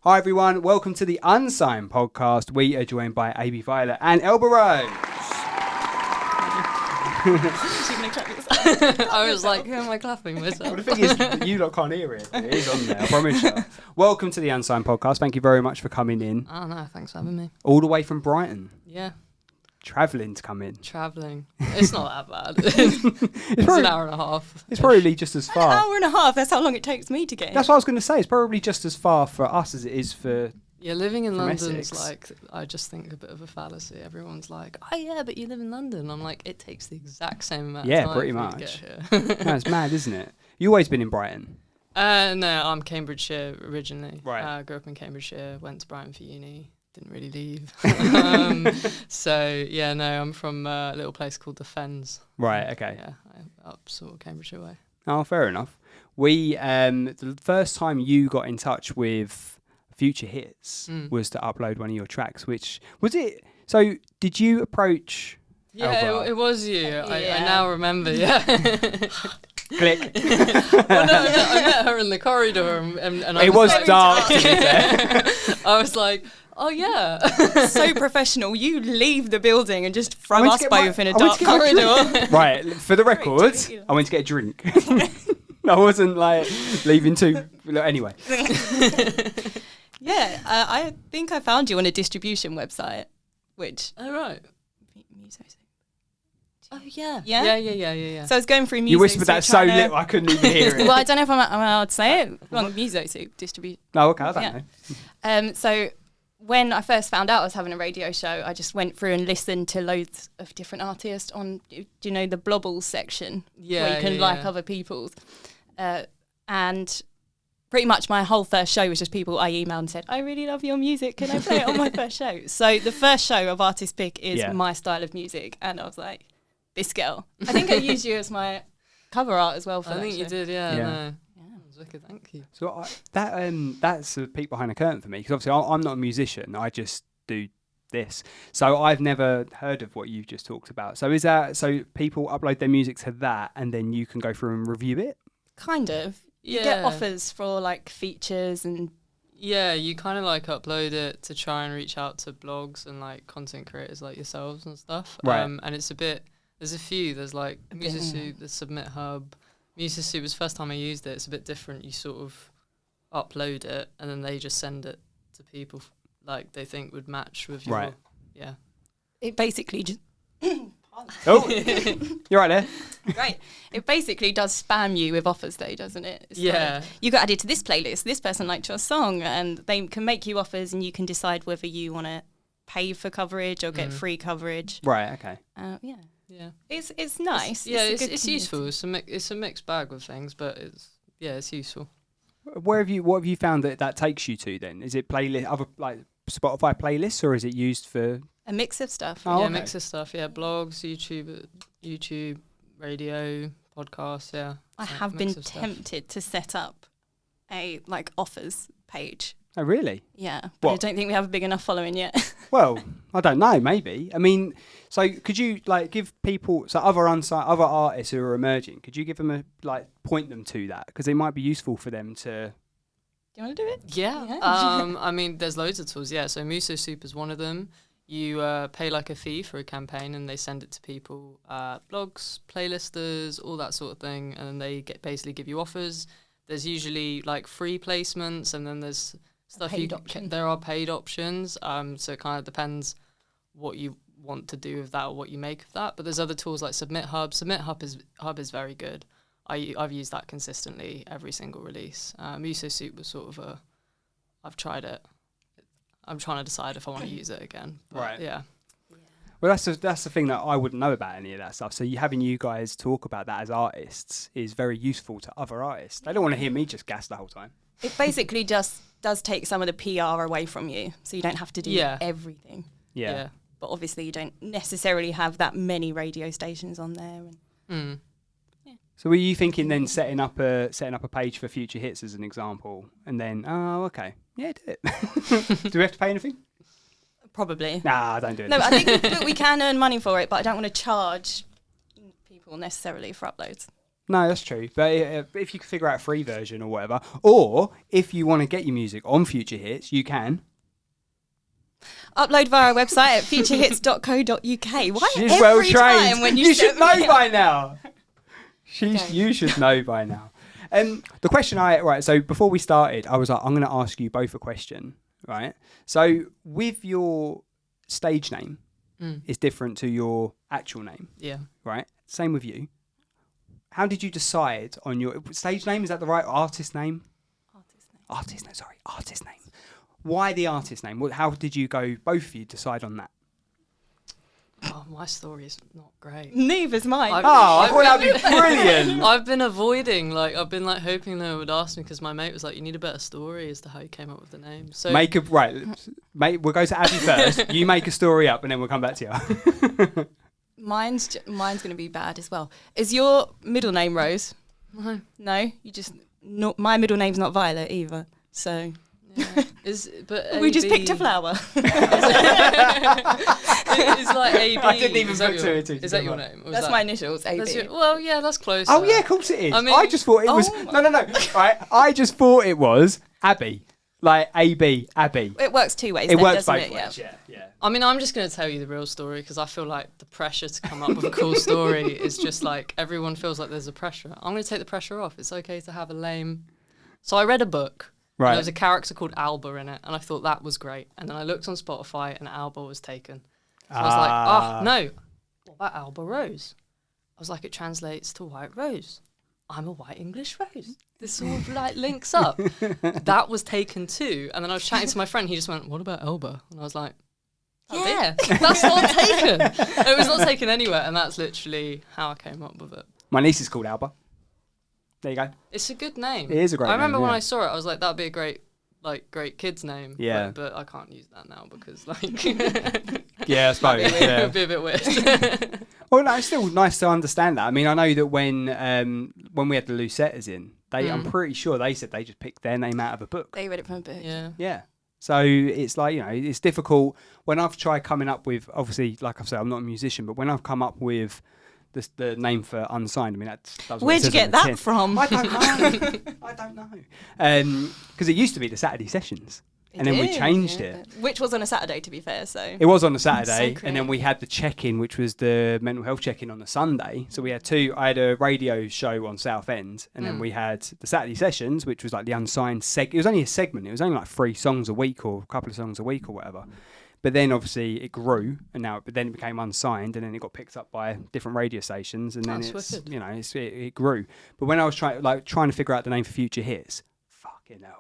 Hi everyone, welcome to the Unsigned podcast. We are joined by AB Violet and Elba Rose. I was like, who am I clapping myself? Well, the thing is, you lot can't hear it. It is on there, I promise you. Welcome to the Unsigned podcast. Thank you very much for coming in. Oh no, thanks for having me. All the way from Brighton. Yeah. Travelling to come in. Travelling. It's not that bad. It's an hour and a half. It's probably just as far. An hour and a half, that's how long it takes me to get in. That's what I was going to say. It's probably just as far for us as it is for... Yeah, living in London's Essex. like, I just think a bit of a fallacy. Everyone's like, oh yeah, but you live in London. I'm like, it takes the exact same amount of time pretty for you much. to get here. No, it's mad, isn't it? You always been in Brighton? No, I'm Cambridgeshire originally. Right. Grew up in Cambridgeshire, went to Brighton for uni. Didn't really leave. So, yeah, no, I'm from a little place called The Fens. Right, okay. Yeah, up sort of Cambridgeshire way. Oh, fair enough. We, the first time you got in touch with Future Hits was to upload one of your tracks, which, was it, so did you approach Elba? It was you. I now remember, yeah. Click. Well, no, I met her in the corridor and I It was like, dark, to be fair. I was like, oh yeah. So professional. You leave the building and just throw us both in a I went dark to get my corridor. Right, for the record, I went to get a drink. I wasn't like leaving too, anyway. Yeah, I think I found you on a distribution website, which... Oh, right. Oh, yeah. Yeah. So I was going through music. You whispered that so little I couldn't even hear it. Well, I don't know if I'm allowed to say it. On Muso Soup distribution. No, okay, I don't know. So when I first found out I was having a radio show, I just went through and listened to loads of different artists on, do you know, the Blobbles section? Yeah, where you can like other people's. And pretty much my whole first show was just people I emailed and said, I really love your music. Can I play it on my first show? So the first show of Artist Pick is my style of music. And I was like, this girl. I think I used you as my cover art as well for I that think you show. did, yeah. Yeah. No. That was wicked, thank you. So that's a peek behind the curtain for me, because obviously I'm not a musician. I just do this. So I've never heard of what you've just talked about. So is that, so people upload their music to that and then you can go through and review it? Kind of. Yeah. You get offers for like features and... Yeah, you kind of like upload it to try and reach out to blogs and like content creators like yourselves and stuff. Right. And it's a bit, there's a few, there's like Musosoup, the Submit Hub. Musosoup was the first time I used it. It's a bit different. You sort of upload it and then they just send it to people like they think would match with your... Right. Yeah. It basically just... Oh, you're right there. Right. It basically does spam you with offers though, doesn't it? It's Yeah. like, you got added to this playlist, this person liked your song, and they can make you offers and you can decide whether you want to pay for coverage or get free coverage. Right, okay. Yeah. Yeah. It's nice. It's useful. It's a mixed bag with things, but it's useful. What have you found that takes you to then? Is it playlist, other like Spotify playlists, or is it used for... A mix of stuff. Oh, yeah, okay. mix of stuff. Yeah, blogs, YouTube, radio, podcasts. Yeah, I it's like have a been mix of stuff. tempted to set up a like offers page. Oh, really? Yeah, but I What? don't think we have a big enough following yet. Well, I don't know, maybe. I mean, so could you like give people, so other artists who are emerging, could you give them point them to that? Because it might be useful for them to... Do you want to do it? Yeah. I mean, there's loads of tools. Yeah. So Musosoup is one of them. You pay like a fee for a campaign, and they send it to people, blogs, playlisters, all that sort of thing, and then they basically give you offers. There's usually like free placements, and then there's stuff there are paid options. So it kind of depends what you want to do with that or what you make of that. But there's other tools like Submit Hub. Submit Hub is very good. I've used that consistently every single release. Musosoup was sort of I've tried it. I'm trying to decide if I want to use it again. Right. Yeah. Well, that's the thing that I wouldn't know about any of that stuff. So having you guys talk about that as artists is very useful to other artists. They don't want to hear me just gas the whole time. It basically just does take some of the PR away from you, so you don't have to do everything. Yeah. But obviously you don't necessarily have that many radio stations on there. And So were you thinking then setting up a page for Future Hits as an example, and then okay, yeah, do it. Do we have to pay anything? Probably. Nah, don't do it. No, I think that we can earn money for it, but I don't want to charge people necessarily for uploads. No, that's true. But if you can figure out a free version or whatever, or if you want to get your music on Future Hits, you can. Upload via our website at futurehits.co.uk. Why She's every well time trained. when You should know by now. Okay. You should know by now. The question so before we started, I was like, I'm going to ask you both a question, right? So with your stage name is different to your actual name. Yeah. Right? Same with you. How did you decide on your stage name? Is that the right artist name? Artist name. Why the artist name? How did you go, both of you, decide on that? Oh, my story is not great. Neither's mine. I thought that'd be brilliant. I've been avoiding, I've been hoping they would ask me because my mate was like, you need a better story as to how you came up with the name. So Mate, we'll go to Abby first. You make a story up and then we'll come back to you. Mine's going to be bad as well. Is your middle name Rose? No, my middle name's not Violet either. So yeah. We just picked a flower. It's like AB. I didn't even put two and two Is that your name? That's my initials, AB. Well, yeah, that's close. Oh yeah, of course it is. I mean, I just thought it was no. Right, I just thought it was Abby, like AB, Abby. It works two ways. It works doesn't both it? ways. Yeah. Yeah. I mean, I'm just going to tell you the real story because I feel like the pressure to come up with a cool story is just like everyone feels like there's a pressure. I'm going to take the pressure off. It's okay to have a lame. So I read a book. Right. There was a character called Elba in it, and I thought that was great. And then I looked on Spotify, and Elba was taken. So I was like, no, what about Elba Rose? I was like, it translates to white rose. I'm a white English rose. This sort of links up. That was taken too. And then I was chatting to my friend. He just went, what about Elba? And I was like, yeah, that's not taken. It was not taken anywhere. And that's literally how I came up with it. My niece is called Alba. There you go. It's a good name. It is a great name. I remember when I saw it, I was like, that'd be a great kid's name. Yeah. But I can't use that now because Yeah, I suppose. it would be a bit weird. Well, no, it's still nice to understand that. I mean, I know that when we had the Lucetters in, I'm pretty sure they said they just picked their name out of a book. They read it from a book. Yeah. Yeah. So it's like, it's difficult. When I've tried coming up with, obviously, like I've said, I'm not a musician, but when I've come up with the name for Unsigned, I mean, that's where'd you get that from? I don't know. Because it used to be the Saturday sessions. And then we changed it. Which was on a Saturday, to be fair. So it was on a Saturday, so and then we had the check-in, which was the mental health check-in on the Sunday. So we had I had a radio show on Southend, and then we had the Saturday sessions, which was like the Unsigned It was only a segment. It was only like 3 songs a week or a couple of songs a week or whatever. But then obviously it grew, and then it became Unsigned, and then it got picked up by different radio stations, and then it grew. But when I was trying to figure out the name for Future Hits, fucking hell.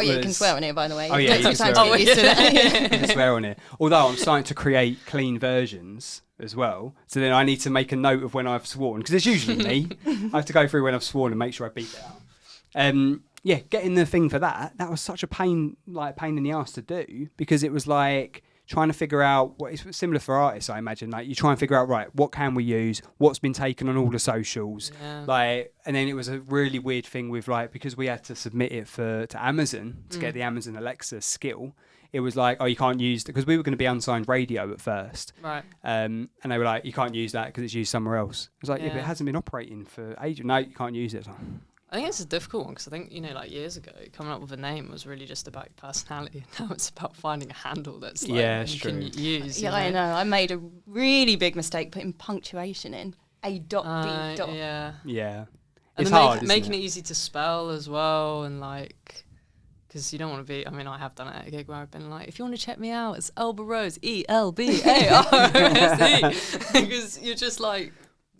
You can swear on it, by the way. Oh yeah, you can swear on it. You can swear on it. Although I'm starting to create clean versions as well, so then I need to make a note of when I've sworn, because it's usually me. I have to go through when I've sworn and make sure I beat it out. Getting the thing for that was such a pain in the ass to do, because it was like trying to figure out what it's similar for artists, I imagine. Like you try and figure out, right, what can we use, what's been taken on all the socials, and then it was a really weird thing with because we had to submit it to Amazon to get the Amazon Alexa skill. It was like, oh, you can't use it, because we were going to be Unsigned Radio at first, right? And they were like, you can't use that because it's used somewhere else. I was like, yeah, but it hasn't been operating for ages. No, you can't use it. I think it's a difficult one because I think, years ago, coming up with a name was really just about your personality. Now it's about finding a handle that's you can use. Yeah, I know. I made a really big mistake putting punctuation in. A dot, B dot. Yeah. Yeah. And it's then hard, making it easy to spell as well, and because you don't want to be, I have done it at a gig where I've been like, if you want to check me out, it's Elba Rose, ELBAROSE. Because you're just like,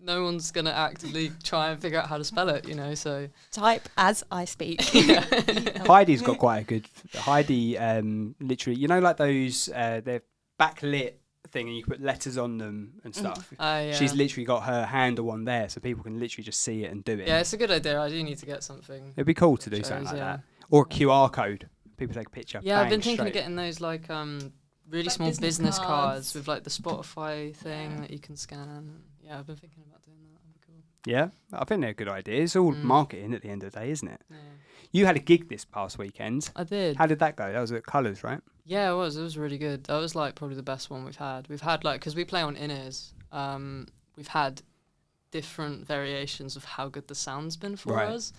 no one's going to actively try and figure out how to spell it, so. Type as I speak. Heidi's got quite a good, Heidi literally, like those, they're backlit thing and you can put letters on them and stuff. She's literally got her handle on there so people can literally just see it and do it. Yeah, it's a good idea. I do need to get something. It'd be cool to do something like that. Or a QR code. People take a picture. Yeah, I've been thinking of getting those really small business cards with the Spotify thing that you can scan. Yeah, I've been thinking about doing that. That'd be cool. Yeah, I think they're a good idea. It's all marketing at the end of the day, isn't it? Yeah. You had a gig this past weekend. I did. How did that go? That was at Colours, right? Yeah, it was. It was really good. That was probably the best one we've had. We've had because we play on in-ears. We've had different variations of how good the sound's been for Right. us.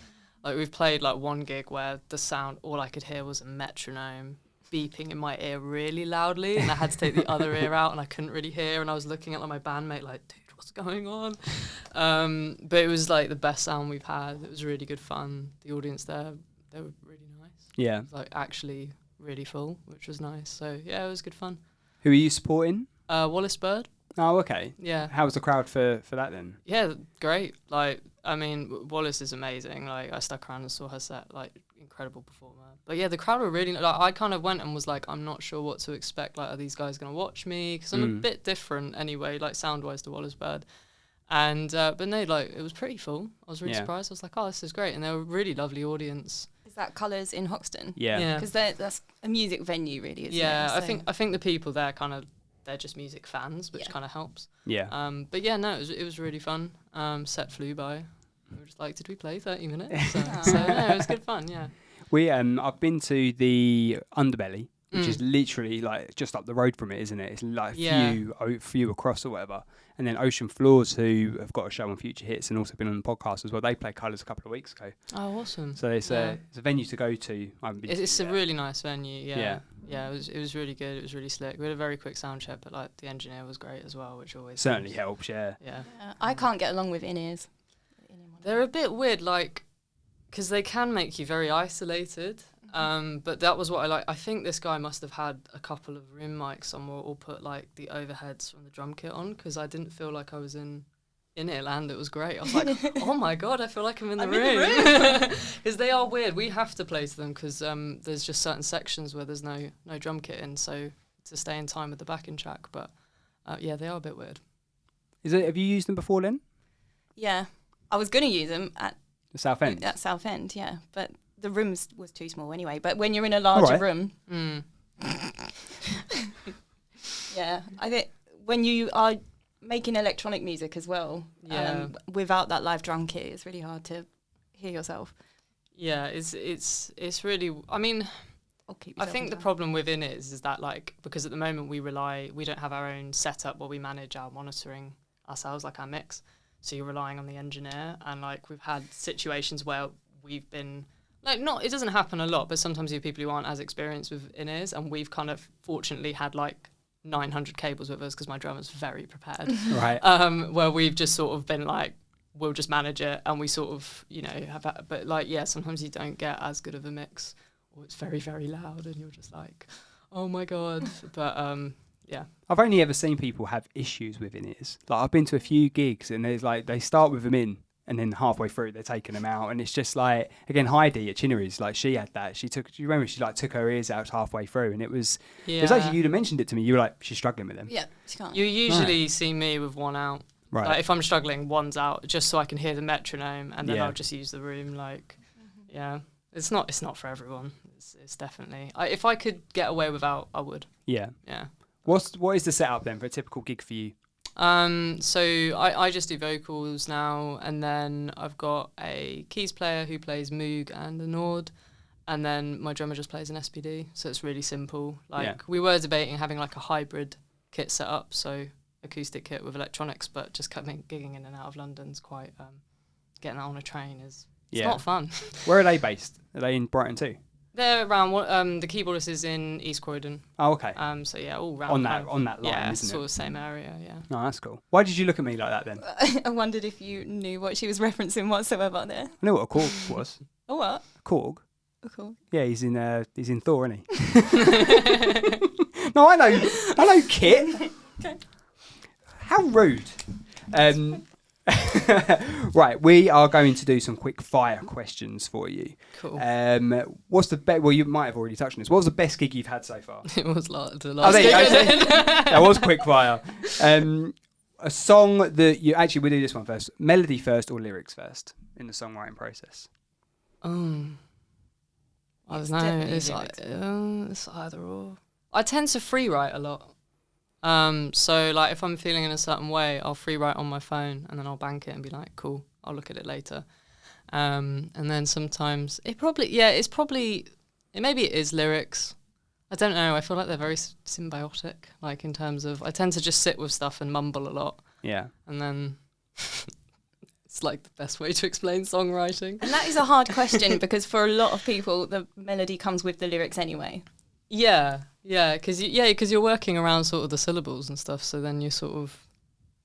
Like we've played like one gig where the sound, all I could hear was a metronome beeping in my ear really loudly, and I had to take the other ear out and I couldn't really hear, and I was looking at like my bandmate like, dude, what's going on? But it was like the best sound we've had. It was really good fun. The audience there, they were really nice. Yeah. It was, like actually really full, which was nice. So yeah, it was good fun. Who are you supporting? Wallace Bird. Oh, okay. Yeah. How was the crowd for that then? Yeah, great. Like, I mean, Wallace is amazing. Like, I stuck around and saw her set. Like, incredible performer. But yeah, the crowd were really, like, I kind of went and was like, I'm not sure what to expect. Like, are these guys going to watch me? Because I'm a bit different anyway, like, sound-wise to Wallace Bird. And, but no, like, it was pretty full. I was really surprised. I was like, oh, this is great. And they were a really lovely audience. Is that Colours in Hoxton? Yeah. Because that's a music venue, really, isn't it? Yeah, So I think the people there kind of, they're just music fans, which kind of helps. Yeah. But yeah, no, it was really fun. Set flew by. We were just like, did we play 30 minutes? So no, it was good fun, yeah. I've been to the Underbelly, which is literally like just up the road from it, isn't it? It's like a few across or whatever. And then Ocean Floors, who have got a show on Future Hits and also been on the podcast as well. They played Colours a couple of weeks ago. Oh, awesome. So it's a venue to go to. I haven't been It's to a yet. really nice venue, yeah. Yeah. It was really good. It was really slick. We had a very quick sound check, but like the engineer was great as well, which always Certainly helps, yeah. Yeah. I can't get along with in-ears. They're a bit weird, like, because they can make you very isolated. But that was what I like. I think this guy must have had a couple of room mics somewhere, or put like the overheads from the drum kit on, because I didn't feel like I was in Irland. It was great. I was like, oh my god, I feel like I'm in the room. Because they are weird. We have to play to them because there's just certain sections where there's no drum kit in, so to stay in time with the backing track. But yeah, they are a bit weird. Have you used them before then? Yeah. I was going to use them at The South End? At South End, yeah. But the room was too small anyway. But when you're in a larger room... yeah. I think when you are making electronic music as well, without that live drum kit, it's really hard to hear yourself. Yeah, it's really... I mean... I think the problem with in is that, like, because at the moment we don't have our own setup where we manage our monitoring ourselves, like our mix. So you're relying on the engineer, and like we've had situations where we've been like, it doesn't happen a lot, but sometimes you have people who aren't as experienced with in-ears, and we've kind of fortunately had like 900 cables with us because my drummer's very prepared. Right. Where we've just sort of been like, we'll just manage it, and we sort of, have that, but like, yeah, sometimes you don't get as good of a mix, or it's very, very loud, and you're just like, oh my god. But yeah. I've only ever seen people have issues with in-ears. Like, I've been to a few gigs and there's like, they start with them in and then halfway through they're taking them out, and it's just like, again, Heidi at Chinnery's, like, she had that. Do you remember she like took her ears out halfway through, and it was actually, you'd have mentioned it to me. You were like, she's struggling with them. Yeah, she can't. You usually see me with one out. Right. Like, if I'm struggling, one's out, just so I can hear the metronome, and then I'll just use the room. Like, yeah, it's not for everyone. It's definitely. If I could get away without, I would. Yeah. Yeah. What is the setup then for a typical gig for you? So I just do vocals now, and then I've got a keys player who plays Moog and a Nord, and then my drummer just plays an SPD. So it's really simple. Like, we were debating having like a hybrid kit set up, so acoustic kit with electronics, but just gigging in and out of London's quite getting that on a train is not fun. Where are they based? Are they in Brighton too? They're around. The keyboardist is in East Croydon. Oh, okay. So yeah, all round on that line, yeah, isn't sort it? of same area. Yeah. No, that's cool. Why did you look at me like that then? I wondered if you knew what she was referencing whatsoever there. I know what a Korg was. Oh, what? A Korg? Oh, cool. Yeah, he's in Thor, isn't he? No, I know Kit. Okay. How rude. Right, we are going to do some quick fire questions for you. Cool. What's the best? Well, you might have already touched on this. What was the best gig you've had so far? It was the last There you gig. go. That was quick fire. A song that you actually, we'll do this one first. Melody first or lyrics first in the songwriting process? I don't know. definitely It's like lyrics. it's either or. I tend to free write a lot. So like if I'm feeling in a certain way, I'll free write on my phone and then I'll bank it and be like, cool, I'll look at it later. And then sometimes it maybe it is lyrics. I don't know. I feel like they're very symbiotic. Like in terms of, I tend to just sit with stuff and mumble a lot. Yeah. And then It's like the best way to explain songwriting. And that is a hard question because for a lot of people, the melody comes with the lyrics anyway. Yeah, because you're working around sort of the syllables and stuff. So then you sort of,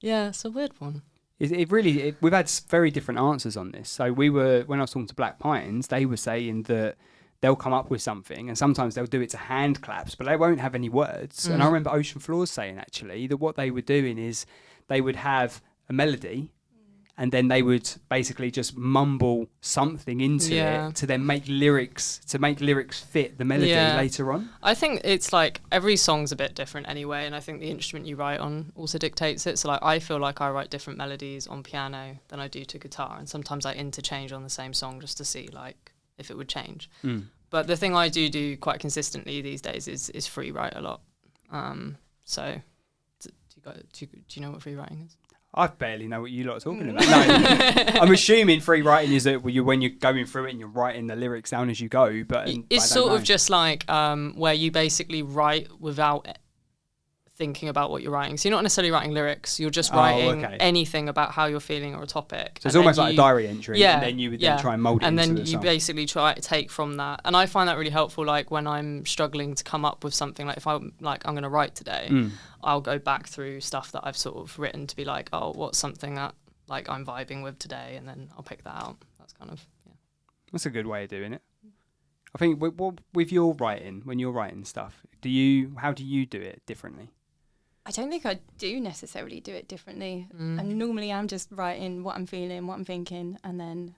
it's a weird one. We've had very different answers on this. So when I was talking to Black Pines, they were saying that they'll come up with something and sometimes they'll do it to hand claps, but they won't have any words. And I remember Ocean Floors saying actually that what they were doing is they would have a melody and then they would basically just mumble something into it to then make lyrics fit the melody later on. I think it's like every song's a bit different anyway, and I think the instrument you write on also dictates it. So like I feel like I write different melodies on piano than I do to guitar, and sometimes I interchange on the same song just to see like if it would change. But the thing I do quite consistently these days is free write a lot. So do you know what free writing is? I barely know what you lot are talking about. No, I'm assuming free writing is that when you're going through it and you're writing the lyrics down as you go. But it's sort of just like where you basically write without thinking about what you're writing. So you're not necessarily writing lyrics. You're just writing anything about how you're feeling or a topic. So it's almost like a diary entry. And then you would then try and mould it into the song. And then you basically try to take from that. And I find that really helpful. Like when I'm struggling to come up with something, like if I'm going to write today, I'll go back through stuff that I've sort of written to be like, oh, what's something that like I'm vibing with today? And then I'll pick that out. That's kind of, That's a good way of doing it. I think with your writing, when you're writing stuff, how do you do it differently? I don't think I do necessarily do it differently. And normally I'm just writing what I'm feeling, what I'm thinking, and then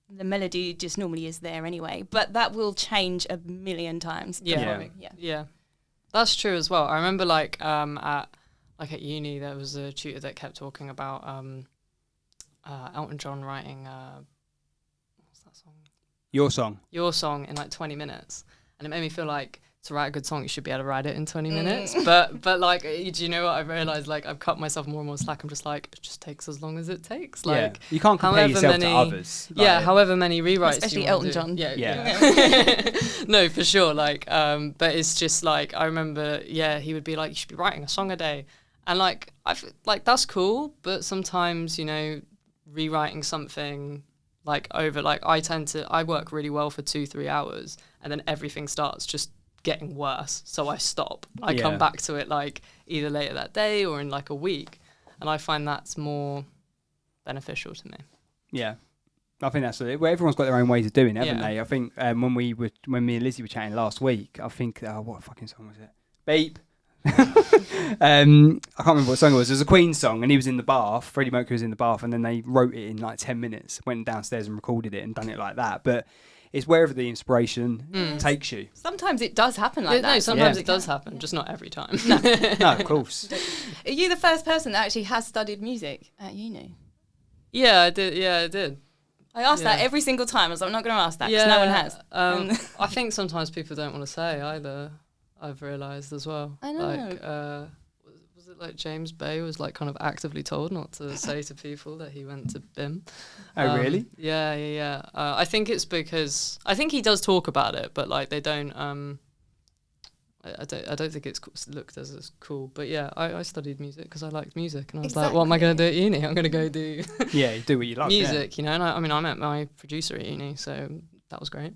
the melody just normally is there anyway. But that will change a million times. Yeah. That's true as well. I remember at uni there was a tutor that kept talking about Elton John writing what's that song? Your Song in like 20 minutes. And it made me feel like to write a good song, you should be able to write it in 20 minutes. But like, do you know what I've realised? Like, I've cut myself more and more slack. I'm just like, it just takes as long as it takes. Like, you can't compare yourself to others. However many rewrites, especially Elton John. Yeah. No, for sure. Like, but it's just like I remember. Yeah, he would be like, you should be writing a song a day, and like that's cool. But sometimes rewriting something like over I work really well for 2-3 hours, and then everything starts just getting worse, so I stop. I come back to it like either later that day or in like a week, and I find that's more beneficial to me. Yeah, I think that's it. Well, everyone's got their own ways of doing it, haven't they? I think when me and Lizzie were chatting last week, I think what fucking song was it? Beep. I can't remember what song it was. It was a Queen song, and he was in the bath. Freddie Mercury was in the bath, and then they wrote it in like 10 minutes. Went downstairs and recorded it and done it like that. But it's wherever the inspiration takes you. Sometimes it does happen like that. No, sometimes it does happen, just not every time. No, of course. Are you the first person that actually has studied music at uni? Yeah, I did. I ask that every single time. I was like, I'm not going to ask that because no one has. I think sometimes people don't want to say either. I've realised as well. I know. Like, was it like James Bay was like kind of actively told not to say to people that he went to BIM? Oh, really? Yeah. I think it's because I think he does talk about it, but like they don't. I don't think it's looked as cool. But yeah, I studied music because I liked music, and I was like, what am I going to do at uni? I'm going to go do you do what you love. Music, And I met my producer at uni, so that was great.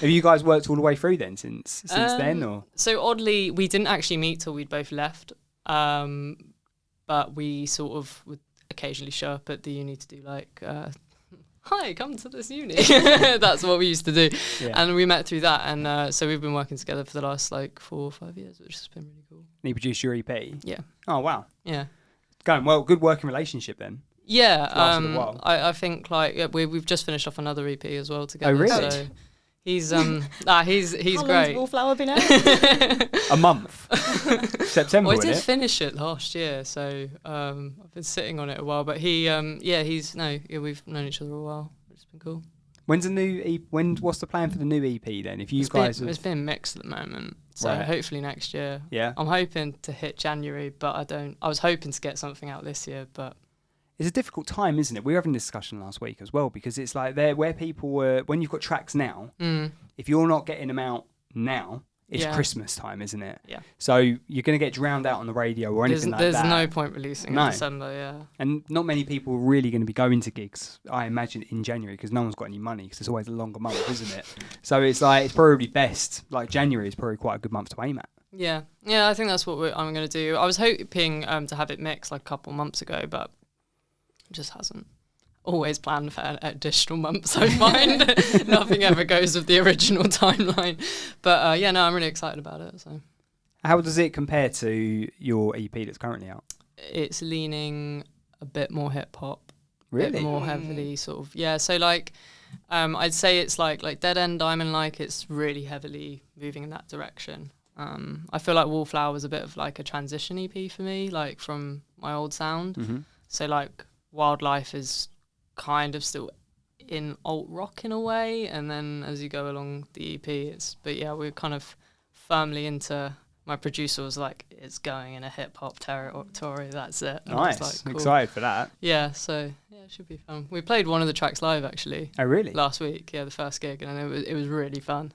Have you guys worked all the way through then since then, or? So oddly, we didn't actually meet till we'd both left, but we sort of would occasionally show up at the uni to do like, hi, come to this uni. That's what we used to do, and we met through that, and so we've been working together for the last like 4 or 5 years, which has been really cool. And you produced your EP? Yeah. Oh wow. Yeah. Going well. Good working relationship then. Yeah, I think like we've just finished off another EP as well together. Oh really? So he's he's How great. How long's Wallflower been out? A month. September. Well, I did finish it last year, so I've been sitting on it a while. But we've known each other a while. It's been cool. When's the new EP? What's the plan for the new EP then? If you it's been mixed at the moment, so hopefully next year. Yeah. I'm hoping to hit January, but I was hoping to get something out this year, but. It's a difficult time, isn't it? We were having a discussion last week as well, because it's like where people were, when you've got tracks now, if you're not getting them out now, it's Christmas time, isn't it? Yeah. So you're going to get drowned out on the radio or anything like that. There's no point releasing in December, yeah. And not many people are really going to be going to gigs, I imagine, in January, because no one's got any money, because it's always a longer month, isn't it? So it's like, it's probably best, like January is probably quite a good month to aim at. Yeah, I think that's what I'm going to do. I was hoping to have it mixed like a couple months ago, but it just hasn't. Always planned for additional months, I find. Nothing ever goes with the original timeline. But I'm really excited about it. So, how does it compare to your EP that's currently out? It's leaning a bit more hip hop. Really? A bit more heavily sort of, yeah. So like, I'd say it's like Dead End Diamond, like it's really heavily moving in that direction. I feel like Wallflower was a bit of like a transition EP for me, like from my old sound. Mm-hmm. So like Wildlife is kind of still in alt rock in a way, and then as you go along the EP, we're kind of firmly into. My producer was like, "It's going in a hip hop territory. That's it." And nice, like, cool. Excited for that. Yeah, so it should be fun. We played one of the tracks live actually. Oh really? Last week, the first gig, and it was really fun.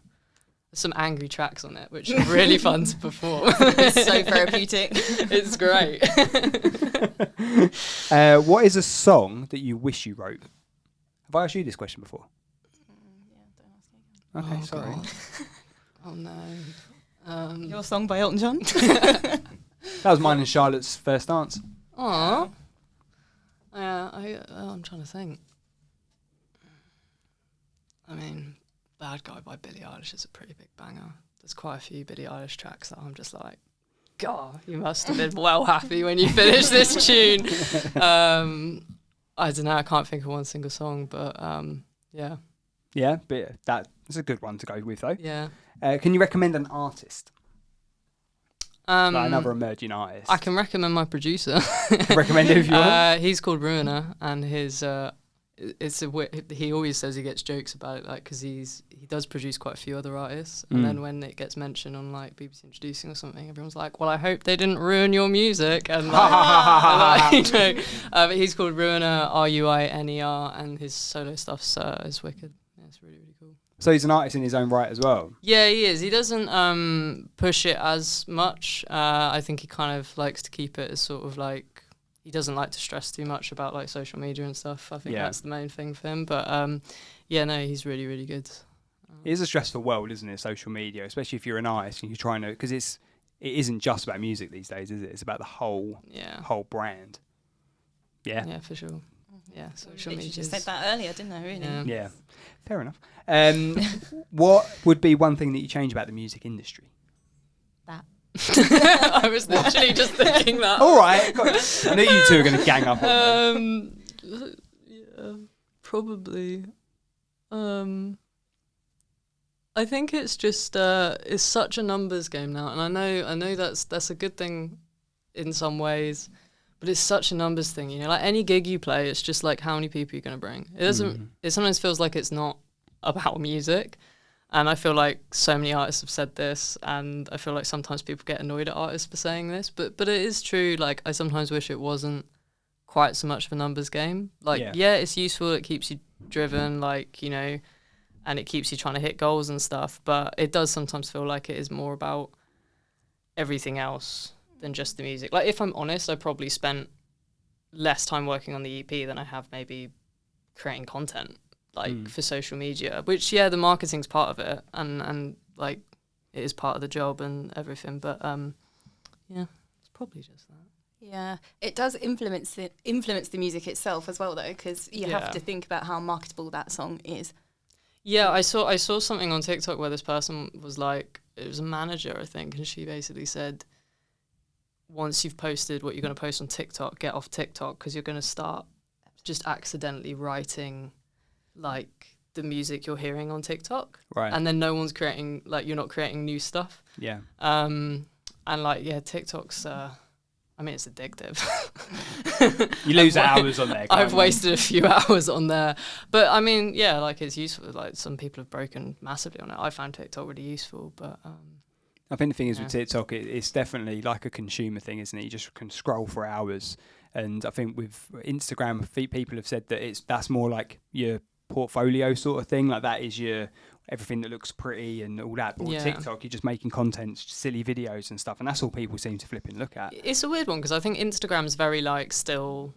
There's some angry tracks on it, which are really fun to perform. It's so therapeutic. It's great. What is a song that you wish you wrote? Have I asked you this question before? Yeah, don't ask me again. Okay, sorry. God. Oh no. Your song by Elton John? That was mine and Charlotte's first dance. Aw. Yeah, I'm trying to think. I mean, Bad Guy by Billie Eilish is a pretty big banger. There's quite a few Billie Eilish tracks that I'm just like, God, you must have been well happy when you finished this tune. I don't know, I can't think of one single song, but yeah. Yeah, but that's a good one to go with though. Yeah. Can you recommend an artist? Like another emerging artist. I can recommend my producer. Recommend him if you want. He's called Ruiner, and his he always says he gets jokes about it, like because he does produce quite a few other artists, and then when it gets mentioned on like BBC Introducing or something, everyone's like, "Well, I hope they didn't ruin your music." And like, but he's called Ruiner, Ruiner, and his solo stuff's is wicked. Yeah, it's really really cool. So he's an artist in his own right as well. Yeah, he is. He doesn't push it as much. I think he kind of likes to keep it as sort of like. He doesn't like to stress too much about like social media and stuff. I think that's the main thing for him. But he's really, really good. It is a stressful world, isn't it? Social media, especially if you're an artist and you're trying to, because it isn't just about music these days, is it? It's about the whole brand. Yeah. Yeah, for sure. Yeah, social media. You just said that earlier, didn't I? Really? Yeah. Fair enough. What would be one thing that you change about the music industry? That. I was literally just thinking that. All right, I knew you two were going to gang up on me. Yeah, probably. I think it's just it's such a numbers game now, and I know that's a good thing in some ways, but it's such a numbers thing. You know, like any gig you play, it's just like how many people you're going to bring. It doesn't. It sometimes feels like it's not about music. And I feel like so many artists have said this, and I feel like sometimes people get annoyed at artists for saying this, but it is true. Like, I sometimes wish it wasn't quite so much of a numbers game. Like, yeah, it's useful, it keeps you driven, like, you know, and it keeps you trying to hit goals and stuff, but it does sometimes feel like it is more about everything else than just the music. Like, if I'm honest, I probably spent less time working on the EP than I have maybe creating content. Like for social media, which the marketing's part of it, and like it is part of the job and everything. But it's probably just that. Yeah, it does influence the music itself as well, though, because you have to think about how marketable that song is. Yeah, I saw something on TikTok where this person was like, it was a manager, I think, and she basically said, once you've posted what you're going to post on TikTok, get off TikTok, because you're going to start just accidentally writing like the music you're hearing on TikTok, right? And then no one's creating, like, you're not creating new stuff. Yeah. And like, TikTok's I mean, it's addictive. You lose hours on there. I've wasted a few hours on there, but I mean, like, it's useful. Like, some people have broken massively on it. I found TikTok really useful, but I think the thing is with TikTok, it's definitely like a consumer thing, isn't it? You just can scroll for hours, and I think with Instagram, people have said that that's more like your portfolio sort of thing. Like that is your everything that looks pretty and all that. But with Yeah. TikTok, you're just making content, silly videos and stuff, and that's all people seem to flip and look at. It's a weird one because I think Instagram's very like still,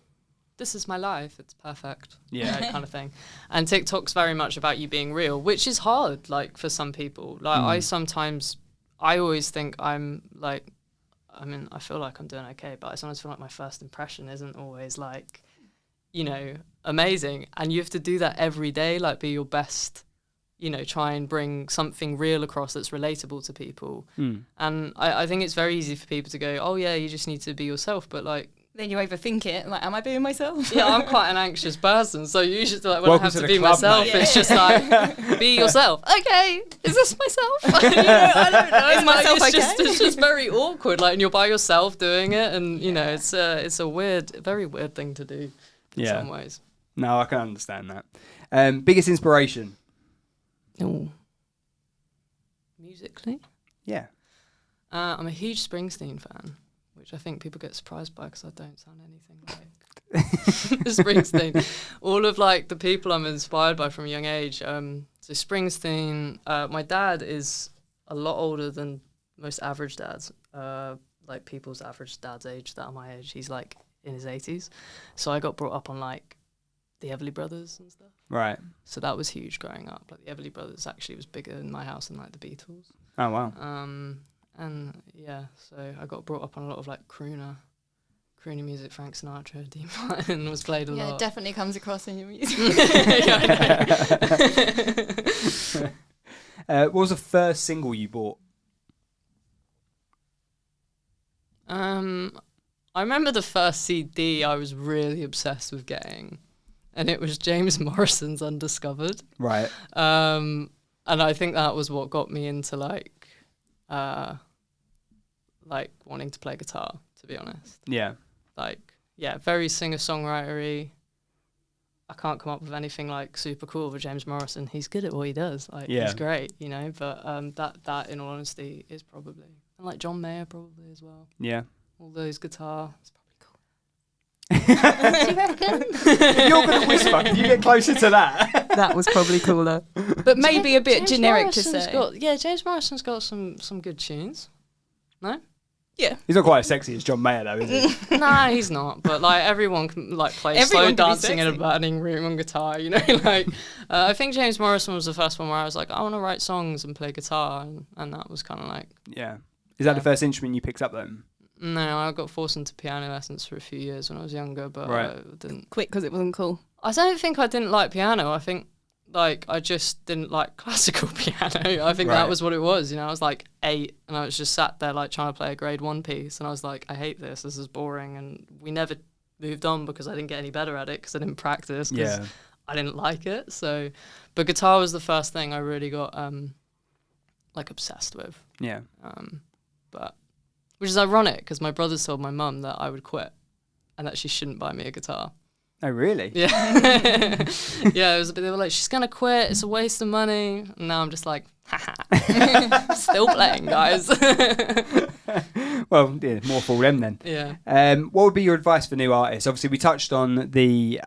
this is my life, it's perfect, kind of thing. And TikTok's very much about you being real, which is hard, like for some people. Like I always think I'm like, I mean, I feel like I'm doing okay, but I sometimes feel like my first impression isn't always like, you know, amazing. And you have to do that every day, like be your best, you know, try and bring something real across that's relatable to people. And I think it's very easy for people to go, oh yeah, you just need to be yourself. But like, then you overthink it. Like, am I being myself? yeah, I'm quite an anxious person, so usually like when Welcome I have to to the be club, myself, mate. it's just like be yourself. Okay, is this myself? You know, I don't know. Is myself It's just very awkward. Like, and you're by yourself doing it, and you know, it's a weird, very weird thing to do in some ways. No, I can understand that. Biggest inspiration? Oh, musically, Yeah. I'm a huge Springsteen fan, which I think people get surprised by because I don't sound anything like Springsteen. All of like the people I'm inspired by from a young age. So Springsteen. My dad is a lot older than most average dads. Like people's average dad's age that are my age. He's like in his 80s. So I got brought up on like the Everly Brothers and stuff. Right. So that was huge growing up. Like the Everly Brothers actually was bigger in my house than like the Beatles. Oh wow. And yeah, so I got brought up on a lot of like crooner music. Frank Sinatra, Dean Martin was played a lot. Yeah, it definitely comes across in your music. What was the first single you bought? I remember the first CD I was really obsessed with getting, and it was James Morrison's Undiscovered. Right. And I think that was what got me into like wanting to play guitar, to be honest. Yeah. Like, yeah, very singer-songwritery. I can't come up with anything like super cool with James Morrison. He's good at what he does. Like, he's great, you know. But that, in all honesty, is probably, and like John Mayer probably as well. Yeah. All those guitar, it's probably cool. Do you reckon? You're going to whisper. Can you get closer to that? That was probably cooler. But maybe a bit James generic Morrison's to say. James Morrison's got some good tunes. No? Yeah. He's not quite as sexy as John Mayer, though, is he? Nah, he's not. But like everyone can like play Everyone slow can be dancing in a sexy. burning room on guitar, you know. Like I think James Morrison was the first one where I was like, I want to write songs and play guitar, and that was kind of like. Yeah. Is that the first instrument you picked up then? No, I got forced into piano lessons for a few years when I was younger, but Right. I didn't. Quit because it wasn't cool. I don't think I didn't like piano. I think like I just didn't like classical piano. I think Right. that was what it was. You know, I was like 8 and I was just sat there like trying to play a grade 1 piece, and I was like, I hate this. This is boring. And we never moved on because I didn't get any better at it because I didn't practice because Yeah. I didn't like it. So, but guitar was the first thing I really got like obsessed with. Yeah. But which is ironic because my brothers told my mum that I would quit and that she shouldn't buy me a guitar. Oh, really? Yeah. Yeah, it was a bit, they were like, she's going to quit, it's a waste of money. And now I'm just like, haha, still playing, guys. Well, yeah, more for them then. Yeah. What would be your advice for new artists? Obviously, we touched on the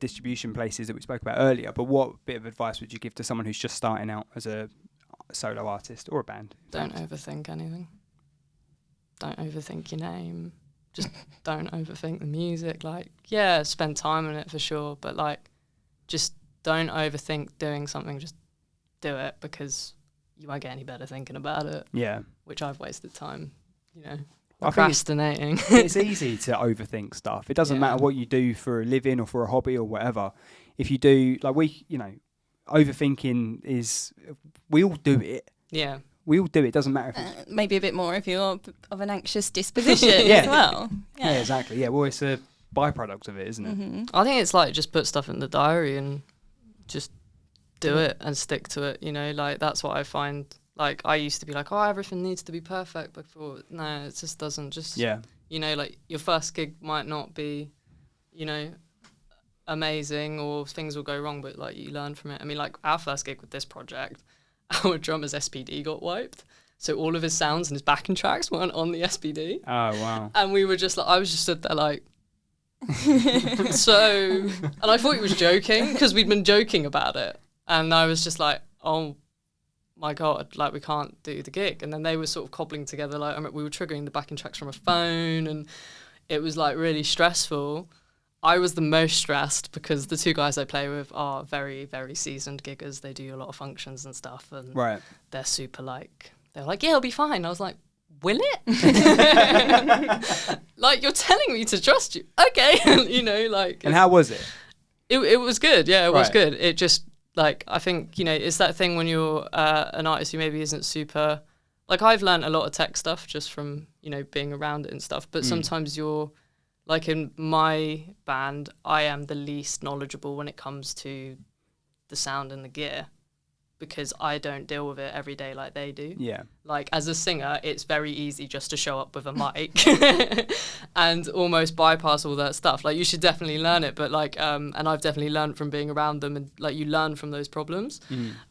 distribution places that we spoke about earlier, but what bit of advice would you give to someone who's just starting out as a solo artist or a band? Don't overthink anything. Don't overthink your name. Just don't overthink the music. Like, yeah, spend time on it for sure, but like, just don't overthink doing something. Just do it because you won't get any better thinking about it. Yeah. Which I've wasted time, you know, I think procrastinating. it's easy to overthink stuff. It doesn't Yeah. matter what you do for a living or for a hobby or whatever. If you do, like overthinking is, we all do it. Yeah. We all do it. Doesn't matter if it's... Maybe a bit more if you're of an anxious disposition Yeah. as well. Yeah, exactly. Yeah, well, it's a byproduct of it, isn't it? Mm-hmm. I think it's like just put stuff in the diary and just do it and stick to it, you know, like that's what I find. Like I used to be like, oh, everything needs to be perfect before. No, it just doesn't. Just, Yeah. you know, like your first gig might not be, you know, amazing or things will go wrong, but like you learn from it. I mean, like our first gig with this project, our drummer's SPD got wiped. So all of his sounds and his backing tracks weren't on the SPD. Oh, wow. And we were just like, I was just stood there like, So, and I thought he was joking because we'd been joking about it. And I was just like, oh my God, like we can't do the gig. And then they were sort of cobbling together, like we were triggering the backing tracks from a phone, and it was like really stressful. I was the most stressed because the two guys I play with are very, very seasoned giggers. They do a lot of functions and stuff, and they're super like, they're like, yeah, it'll be fine. I was like, will it? Like, you're telling me to trust you. Okay. You know, like. And how was it? It was good. Yeah, it was good. It just, like, I think, you know, it's that thing when you're an artist who maybe isn't super, like, I've learned a lot of tech stuff just from, you know, being around it and stuff. But sometimes you're, like in my band, I am the least knowledgeable when it comes to the sound and the gear, because I don't deal with it every day like they do. Yeah. Like, as a singer, it's very easy just to show up with a mic and almost bypass all that stuff. Like, you should definitely learn it, but like, and I've definitely learned from being around them, and like, you learn from those problems.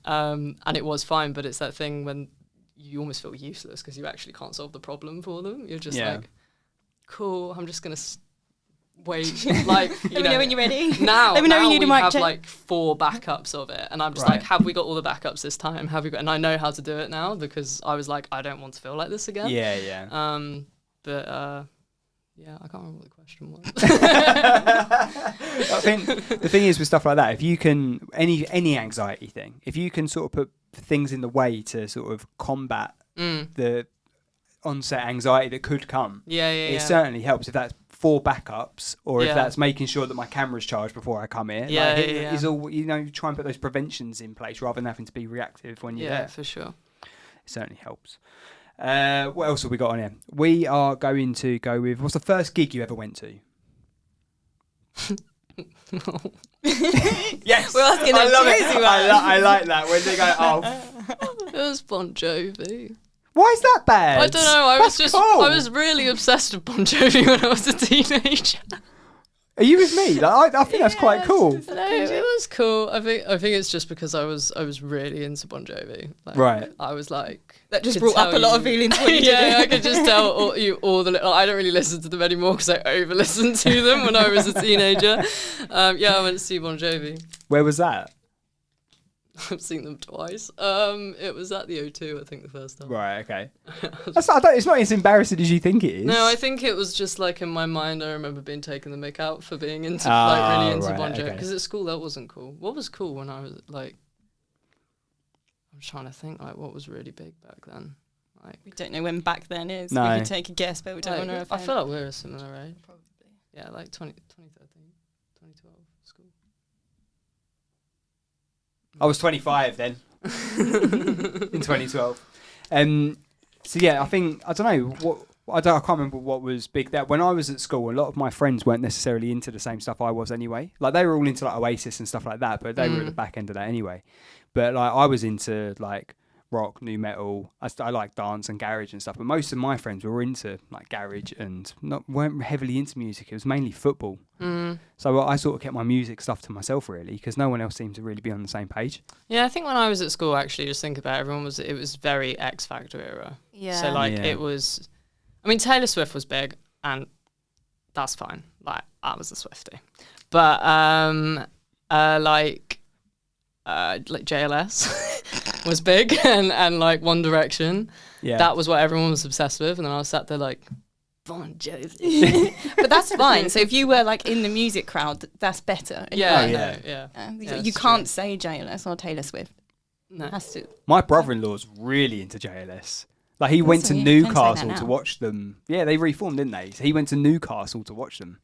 And it was fine, but it's that thing when you almost feel useless because you actually can't solve the problem for them. You're just like, cool, I'm just going to wait, like, you Let me know when you're ready. Now, Let me know when you need a mic have check. like 4 backups of it, and I'm just like, have we got all the backups this time? Have we got? And I know how to do it now because I was like, I don't want to feel like this again. Yeah. But yeah, I can't remember what the question was. I think the thing is with stuff like that, if you can any anxiety thing, if you can sort of put things in the way to sort of combat the onset anxiety that could come, it certainly helps. If that's 4 backups, or if that's making sure that my camera's charged before I come here, is all, you know, try and put those preventions in place rather than having to be reactive when you're there. Yeah, for sure. It certainly helps. What else have we got on here? We are going to go with, what's the first gig you ever went to? Yes, we're asking I love it. I like that when they go, it was Bon Jovi. Why is that bad? I don't know. I was really obsessed with Bon Jovi when I was a teenager. Are you with me? Like, I think that's quite cool. No, it was cool. I think it's just because I was really into Bon Jovi. Like, right. I was like, that just brought up a lot of feelings. I could just tell all the. I don't really listen to them anymore because I over listened to them when I was a teenager. I went to see Bon Jovi. Where was that? I've seen them twice. It was at the O2, I think, the first time. Right, okay. It's not as embarrassing as you think it is. No, I think it was just like in my mind, I remember being taken the mick out for being into really into Bon Jovi. Because at school, that wasn't cool. What was cool when I was like, I'm trying to think, like, what was really big back then? Like, we don't know when back then is. No. We can take a guess, but we don't want to. I feel like we're a similar age. Probably. Yeah, like 2013, 2012, school. I was 25 then, in 2012. So yeah, I think, I don't know, I can't remember what was big there. When I was at school, a lot of my friends weren't necessarily into the same stuff I was anyway. Like, they were all into like Oasis and stuff like that, but they were at the back end of that anyway. But like, I was into like rock, new metal. I like dance and garage and stuff. But most of my friends were into like garage and weren't heavily into music. It was mainly football. So I sort of kept my music stuff to myself, really, because no one else seemed to really be on the same page. Yeah, I think when I was at school, actually, just think about it, it was very X Factor era. Yeah. So like it was, I mean, Taylor Swift was big, and that's fine. Like, I was a Swiftie, but like JLS was big, and like One Direction. Yeah. That was what everyone was obsessed with, and then I was sat there like, Bon Jovi. But that's fine. So if you were like in the music crowd, that's better. You can't say JLS or Taylor Swift. No. Has to. My brother-in-law's really into JLS. Like, he went to Newcastle to watch them. Yeah, they reformed, didn't they? So he went to Newcastle to watch them.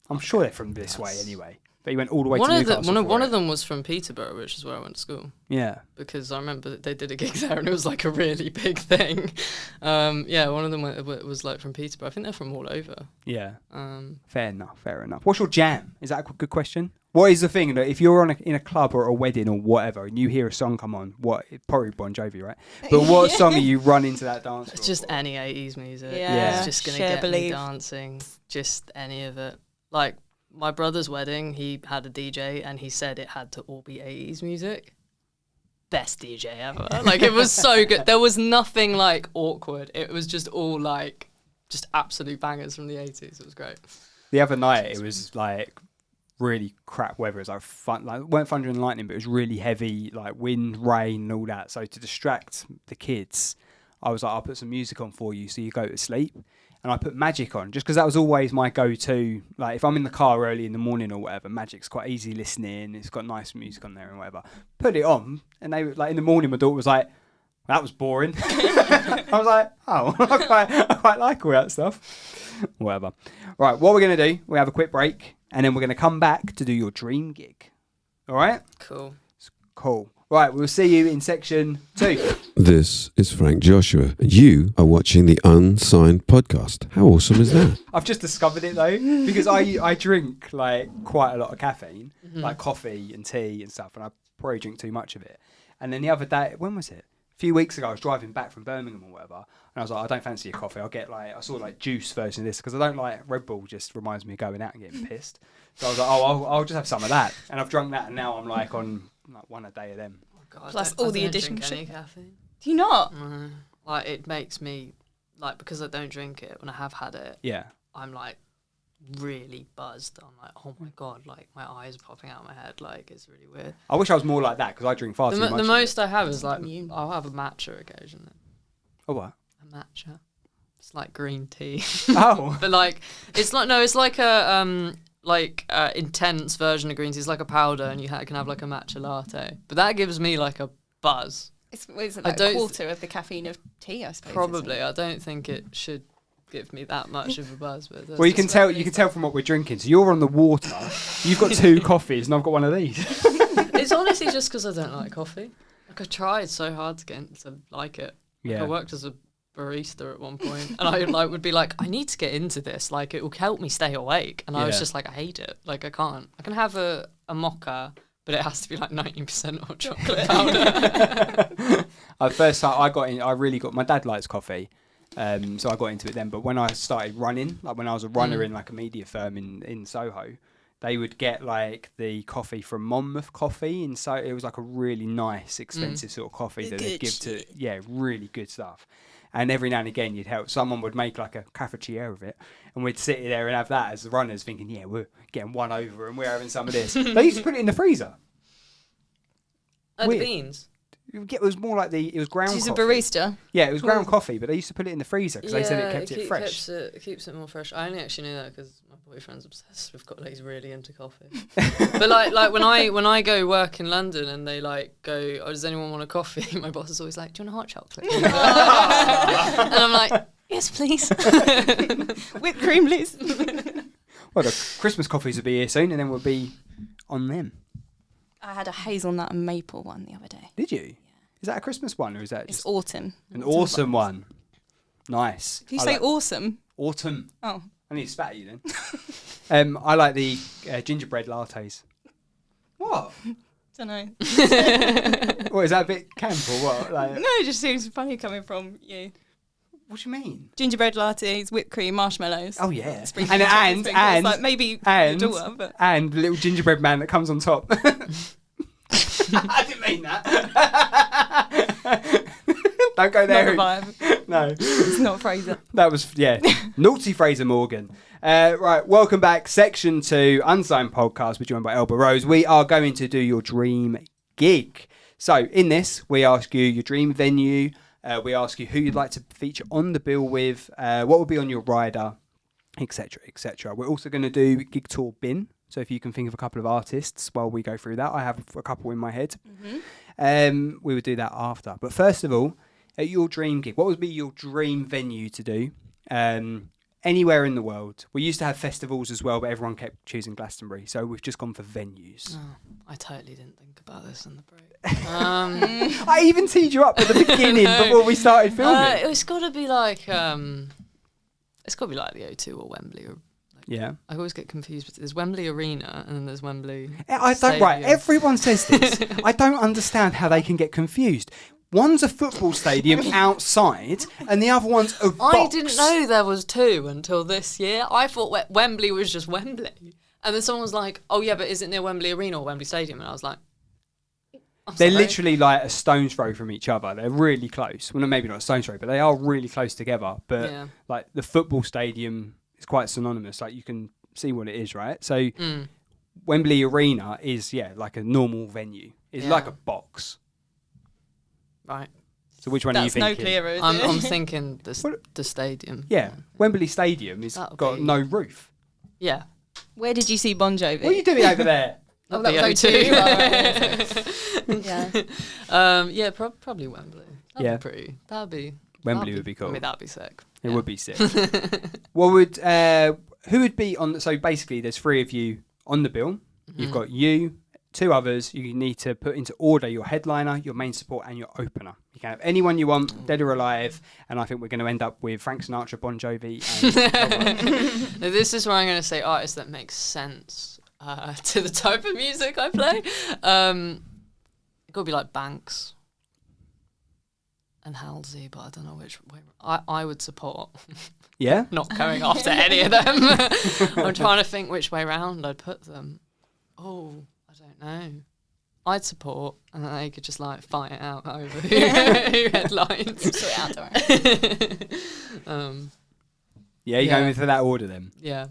I'm sure they're from this way anyway. But he went all the way to Newcastle. One of them was from Peterborough, which is where I went to school. Yeah. Because I remember that they did a gig there, and it was like a really big thing. One of them was like from Peterborough. I think they're from all over. Yeah. Fair enough. What's your jam? Is that a good question? What is the thing that if you're in a club or a wedding or whatever, and you hear a song come on, probably Bon Jovi, right? But what song are you run into that dance for? Just any 80s music. Yeah. It's just going to get me dancing. Just any of it. Like, my brother's wedding, he had a DJ, and he said it had to all be 80s music. Best DJ ever. Like, it was so good. There was nothing, like, awkward. It was just all, like, just absolute bangers from the 80s. It was great. The other night it was like really crap weather. It was like it weren't thunder and lightning, but it was really heavy, like wind, rain, and all that. So to distract the kids, I was like, I'll put some music on for you so you go to sleep. And I put Magic on just because that was always my go-to. Like if I'm in the car early in the morning or whatever, Magic's quite easy listening. It's got nice music on there and whatever. Put it on, and they like in the morning. My daughter was like, "That was boring." I was like, "Oh, I quite like all that stuff." Whatever. Right, what we're gonna do? We have a quick break, and then we're gonna come back to do your dream gig. All right? Cool. Right, we'll see you in section 2. This is Frank Joshua, and you are watching the Unsigned podcast. How awesome is that? I've just discovered it though, because I drink like quite a lot of caffeine, like coffee and tea and stuff, and I probably drink too much of it. And then the other day, when was it? A few weeks ago, I was driving back from Birmingham or whatever, and I was like, I don't fancy a coffee. I'll get I saw juice version of this because I don't like Red Bull. Just reminds me of going out and getting pissed. So I was like, I'll just have some of that, and I've drunk that, and now I'm like on one a day of them. Oh God, Plus all the additional sugar. Caffeine. Do you not? Like it makes me because I don't drink it. When I have had it, I'm like really buzzed. I'm like, oh my God, like my eyes are popping out of my head. Like it's really weird. I wish I was more like that because I drink far too much. The most I have is I'll have a matcha occasionally. Oh what? A matcha. It's like green tea. Oh. But it's like a intense version of green tea. It's like a powder, and you can have like a matcha latte. But that gives me like a buzz. Is it like a quarter of the caffeine of tea, I suppose? Probably. I don't think it should give me that much of a buzz. But well, you can tell from what we're drinking. So you're on the water. You've got 2 coffees, and I've got one of these. It's honestly just because I don't like coffee. Like I tried so hard to like it. I worked as a barista at one point, and I would be like, I need to get into this. Like it will help me stay awake. And I was just like, I hate it. Like I can't. I can have a mocha, but it has to be like 90% hot chocolate powder. First time I got in, I really got. My dad likes coffee, so I got into it then. But when I started running, like when I was a runner in like a media firm in Soho, they would get like the coffee from Monmouth Coffee, and so it was like a really nice, expensive sort of coffee that they'd give to really good stuff. And every now and again, someone would make like a cafetiere of it, and we'd sit there and have that as the runners, thinking, we're getting one over, and we're having some of this. They used to put it in the freezer. The beans. It was more like it was ground coffee. She's a barista. Yeah, it was ground coffee, but they used to put it in the freezer because they said it kept it fresh. It keeps it more fresh. I only actually knew that because my boyfriend's obsessed with coffee. He's really into coffee. But like when I go work in London and they go, does anyone want a coffee? My boss is always like, do you want a hot chocolate? And I'm like, yes, please. Whipped cream, please. Well, the Christmas coffees will be here soon, and then we'll be on them. I had a hazelnut and maple one the other day. Did you? Yeah. Is that a Christmas one, or is that it's just autumn? An awesome one. Nice. Did you say awesome? Autumn. Oh. I need to spat at you then. I like the gingerbread lattes. What? Don't know. What, is that a bit camp or what? No, it just seems funny coming from you. What do you mean? Gingerbread lattes, whipped cream, marshmallows. Oh yeah. And like maybe your daughter, but and the little gingerbread man that comes on top. I didn't mean that. Don't go there. Not the vibe. No. It's not Fraser. That was, naughty Fraser Morgan. Right, welcome back. Section 2, Unsigned Podcast. We're joined by Elba Rose. We are going to do your dream gig. So in this, we ask you your dream venue. We ask you who you'd like to feature on the bill with, what will be on your rider, etc., etc. We're also going to do Gig Tour Bin. So if you can think of a couple of artists while we go through that. I have a couple in my head. Mm-hmm. We would do that after. But first of all, at your dream gig, what would be your dream venue to do? Anywhere in the world. We used to have festivals as well, but everyone kept choosing Glastonbury. So we've just gone for venues. Oh, I totally didn't think about this in the break. I even teed you up at the beginning before we started filming. It's got to be like the O2 or Wembley. Or I always get confused. There's Wembley Arena and then there's Wembley. Right, everyone says this. I don't understand how they can get confused. One's a football stadium outside, and the other one's a box. I didn't know there was 2 until this year. I thought Wembley was just Wembley. And then someone was like, oh yeah, but is it near Wembley Arena or Wembley Stadium? And I was like, they're literally like a stone's throw from each other. They're really close. Well, maybe not a stone's throw, but they are really close together. But like the football stadium is quite synonymous. Like you can see what it is, right? So Wembley Arena is like a normal venue. It's like a box. Right. So which one are you thinking? That's no clearer, is I'm it? thinking the stadium. Yeah, Wembley Stadium has got no roof. Yeah. Where did you see Bon Jovi? What are you doing over there? Oh, The that was O2. Yeah. Probably Wembley. Yeah. That'd be Wembley would be cool. I mean, that'd be sick. It would be sick. Who would be on? So basically, there's 3 of you on the bill. You've got you, 2 others. You need to put into order your headliner, your main support, and your opener. You can have anyone you want, dead or alive. And I think we're going to end up with Frank Sinatra, Bon Jovi, and Now, this is where I'm going to say artists that make sense to the type of music I play. It got to be like Banks and Halsey, but I don't know which way. I would support. yeah. Not going after any of them. I'm trying to think which way round I'd put them. Oh, I don't know. I'd support, and then they could just like fight it out over who headlines. Sort it out, don't worry. Yeah, you're going for that order then. Yeah.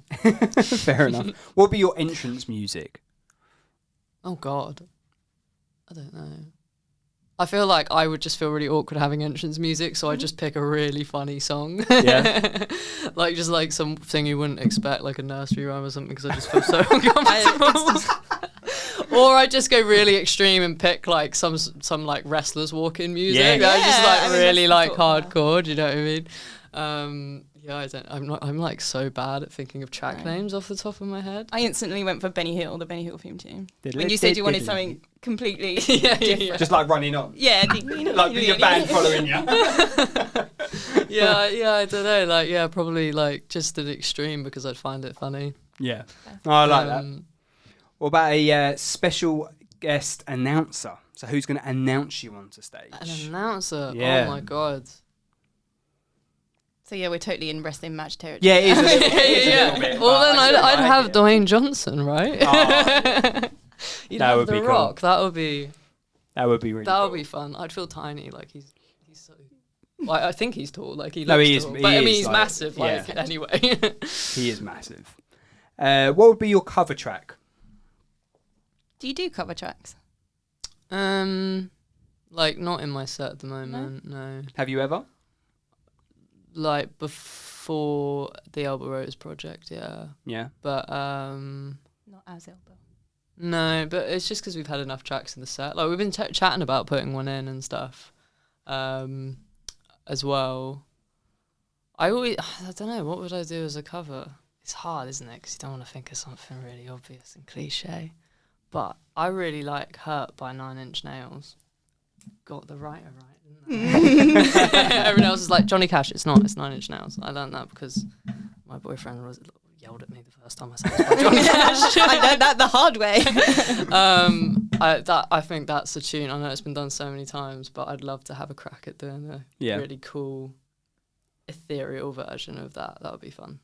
Fair enough. What would be your entrance music? Oh God, I don't know. I feel like I would just feel really awkward having entrance music, so I just pick a really funny song. Yeah. Like just like something you wouldn't expect, like a nursery rhyme or something, because I just feel so uncomfortable. Or I just go really extreme and pick like some like wrestlers walking music. Yeah. That's just like I mean, really like that's sort of hardcore. Do you know what I mean? Yeah, I'm like so bad at thinking of track names off the top of my head. I instantly went for Benny Hill, the Benny Hill theme tune. When you said you wanted something completely different. Just like running on. Yeah. Like your band following you. Yeah, I don't know. Like, probably like just an extreme because I'd find it funny. Yeah. Oh, I like that. What about a special guest announcer? So who's going to announce you onto stage? An announcer? Yeah. Oh my God. So yeah, we're totally in wrestling match territory. Yeah, it is a little bit. Well, then I'd have the Dwayne Johnson, right? You'd That have would The be cool. Rock. That would be really that cool. would be fun. I'd feel tiny, like he's so. Well, I think he's tall. Like he looks No, he is. tall. He But I mean, is, he's like, massive. Like yeah. anyway. He is massive. What would be your cover track? Do you do cover tracks? Like not in my set at the moment. No. Have you ever? Like before the Elba Rose project, yeah. Yeah. But Not as Elba. no, but it's just because we've had enough tracks in the set. Like we've been chatting about putting one in and stuff, as well. I don't know, what would I do as a cover? It's hard, isn't it? Because you don't want to think of something really obvious and cliche. But I really like "Hurt" by 9 Inch Nails. Got the writer right, didn't I? Everyone else is like Johnny Cash. It's not. It's 9 Inch Nails. I learned that because my boyfriend yelled at me the first time I said it was by Johnny Cash. I learned that the hard way. I think that's a tune. I know it's been done so many times, but I'd love to have a crack at doing a really cool, ethereal version of that. That would be fun.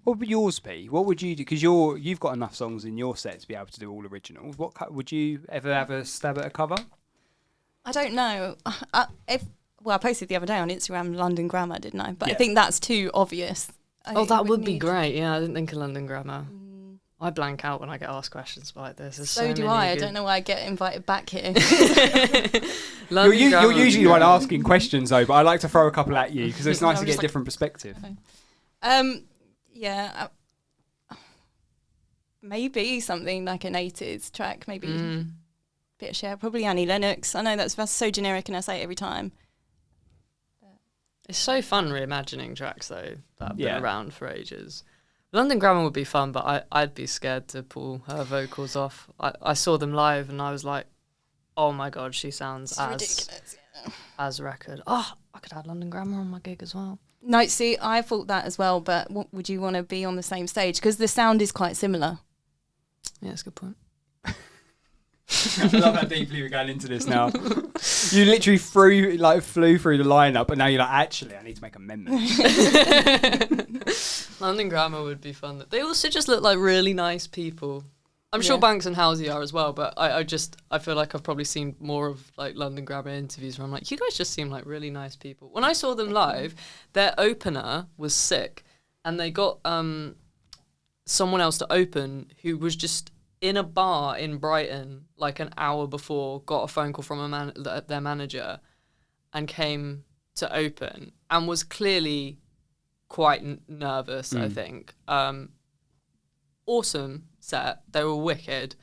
What would yours be? What would you do? Because you've got enough songs in your set to be able to do all originals. What would you ever have a stab at a cover? I don't know. I posted the other day on Instagram London Grammar, didn't I? But I think that's too obvious. That would be great. Yeah, I didn't think of London Grammar. I blank out when I get asked questions like this. So do I. I don't know why I get invited back here. You're usually the one asking questions, though, but I like to throw a couple at you because it's nice to get a different perspective. Yeah. Maybe something like an 80s track, maybe a bit of Cher, probably Annie Lennox. I know that's so generic and I say it every time. It's so fun reimagining tracks, though, that have been around for ages. London Grammar would be fun, but I'd be scared to pull her vocals off. I saw them live and I was like, oh my God, she sounds Ridiculous. as record. Oh, I could add London Grammar on my gig as well. No, see, I thought that as well, but would you want to be on the same stage? Because the sound is quite similar. Yeah, that's a good point. I love how deeply we're going into this now. You literally flew through the lineup, but now you're like, actually, I need to make amendments. London Grammar would be fun. They also just look like really nice people. I'm sure Banks and Halsey are as well, but I feel like I've probably seen more of like London Grammar interviews where I'm like, you guys just seem like really nice people. When I saw them live, their opener was sick, and they got someone else to open who was just in a bar in Brighton like an hour before, got a phone call from their manager and came to open and was clearly quite nervous, I think. Awesome set. They were wicked.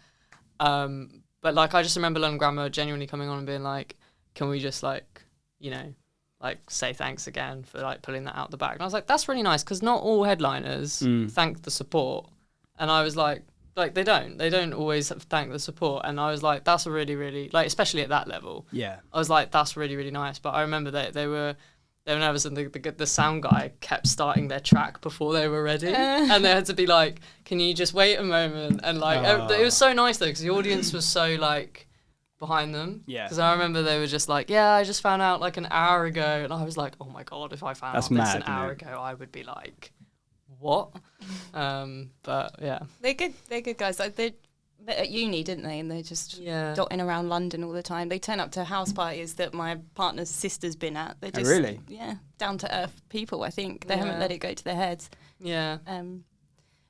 But like, I just remember London Grammar genuinely coming on and being like, can we just like, you know, like say thanks again for like pulling that out the bag. And I was like, that's really nice, because not all headliners thank the support. And I was like they don't always thank the support. And I was like, that's a really, really, like, especially at that level. Yeah. I was like, that's really, really nice. But I remember that they were nervous, and the sound guy kept starting their track before they were ready. And they had to be like, can you just wait a moment? And like, it was so nice though, because the audience was so like behind them. Yeah. Because I remember they were just like, yeah, I just found out like an hour ago. And I was like, oh my God, if I found out this an hour ago, I would be like, what? But yeah. They're good guys. Like, they met at uni, didn't they? And they're just dotting around London all the time. They turn up to house parties that my partner's sister's been at. They're just down to earth people. I think they haven't let it go to their heads. Yeah.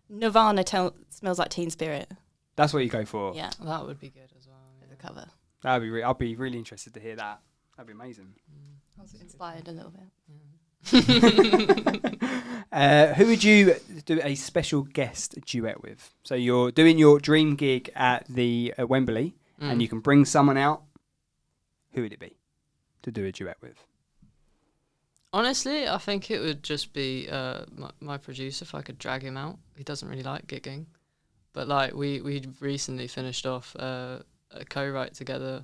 Nirvana Smells Like Teen Spirit. That's what you go for. Yeah, that would be good as well. Yeah. The cover. That'd be. I'd be really interested to hear that. That'd be amazing. I was inspired a little bit. Who would you do a special guest duet with? So you're doing your dream gig at the Wembley, and you can bring someone out. Who would it be to do a duet with? Honestly, I think it would just be my producer, if I could drag him out. He doesn't really like gigging, but like we recently finished off a co-write together,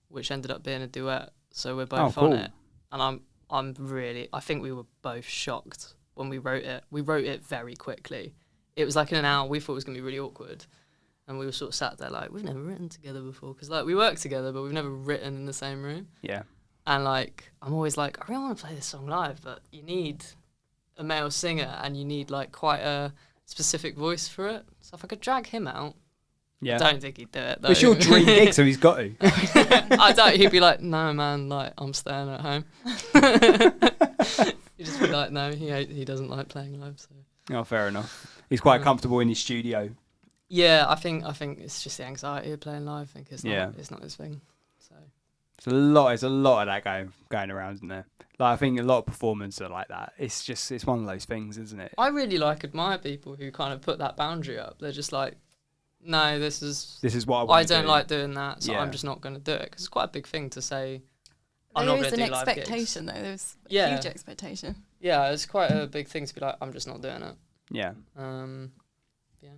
which ended up being a duet. So we're both on it, and I think we were both shocked when we wrote it. We wrote it very quickly. It was like in an hour. We thought it was going to be really awkward. And we were sort of sat there like, we've never written together before. Because like, we work together, but we've never written in the same room. Yeah. And like, I'm always like, I really want to play this song live, but you need a male singer and you need like quite a specific voice for it. So if I could drag him out, I don't think he'd do it though. It's your dream gig, so he's got to. I doubt he'd be like, no man, like I'm staying at home. He'd just be like, no, he doesn't like playing live. So. Oh, fair enough. He's quite comfortable in his studio. Yeah, I think it's just the anxiety of playing live. I think it's not his thing. So it's a lot of that going around, isn't there? Like, I think a lot of performers are like that. It's one of those things, isn't it? I really admire people who kind of put that boundary up. They're just like, no, this is what I want to do. I don't like doing that, so I'm just not going to do it. Because it's quite a big thing to say, I'm not going to do live gigs. There is an expectation, though. There's a huge expectation. Yeah, it's quite a big thing to be like, I'm just not doing it. Yeah. Yeah.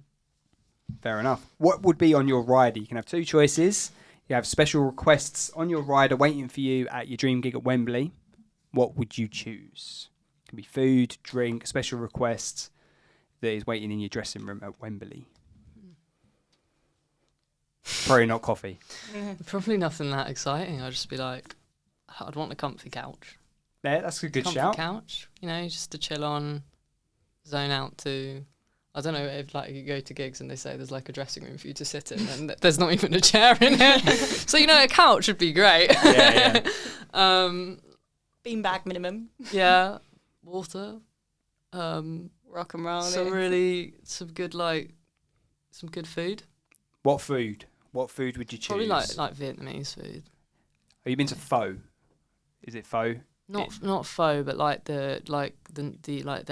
Fair enough. What would be on your rider? You can have two choices. You have special requests on your rider waiting for you at your dream gig at Wembley. What would you choose? It can be food, drink, special requests that is waiting in your dressing room at Wembley. Probably not coffee. Probably nothing that exciting. I'd just be like, I'd want a comfy couch. Yeah, that's a good comfy shout. Couch, just to chill on, zone out to. I don't know if like you go to gigs and they say there's like a dressing room for you to sit in, and there's not even a chair in it. So a couch would be great. Yeah. Beanbag minimum. Yeah, water. Rock and roll. Some good food. What food? What food would you choose? Probably like Vietnamese food. Have you been to pho? Is it pho? Not pho, but like the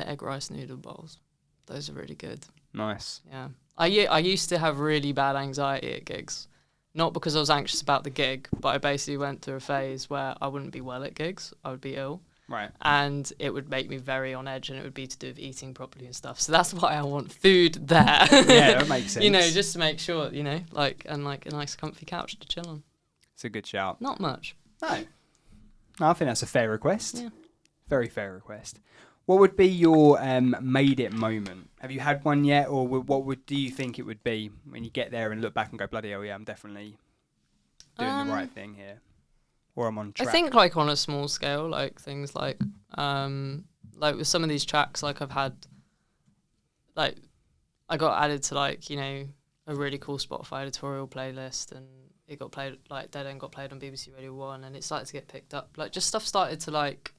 egg rice noodle bowls. Those are really good. Nice. Yeah. I used to have really bad anxiety at gigs. Not because I was anxious about the gig, but I basically went through a phase where I wouldn't be well at gigs. I would be ill. Right. And it would make me very on edge, and it would be to do with eating properly and stuff. So that's why I want food there. Yeah, that makes sense. Just to make sure, like a nice comfy couch to chill on. It's a good shout. Not much. No, I think that's a fair request. Yeah. Very fair request. What would be your made it moment? Have you had one yet, or what do you think it would be when you get there and look back and go, bloody hell, yeah, I'm definitely doing the right thing here, or I'm on track? I think like on a small scale, like things like with some of these tracks, like I've had, like I got added to like a really cool Spotify editorial playlist, and it got played like Dead End got played on BBC Radio 1, and it started to get picked up. Like just stuff started to like.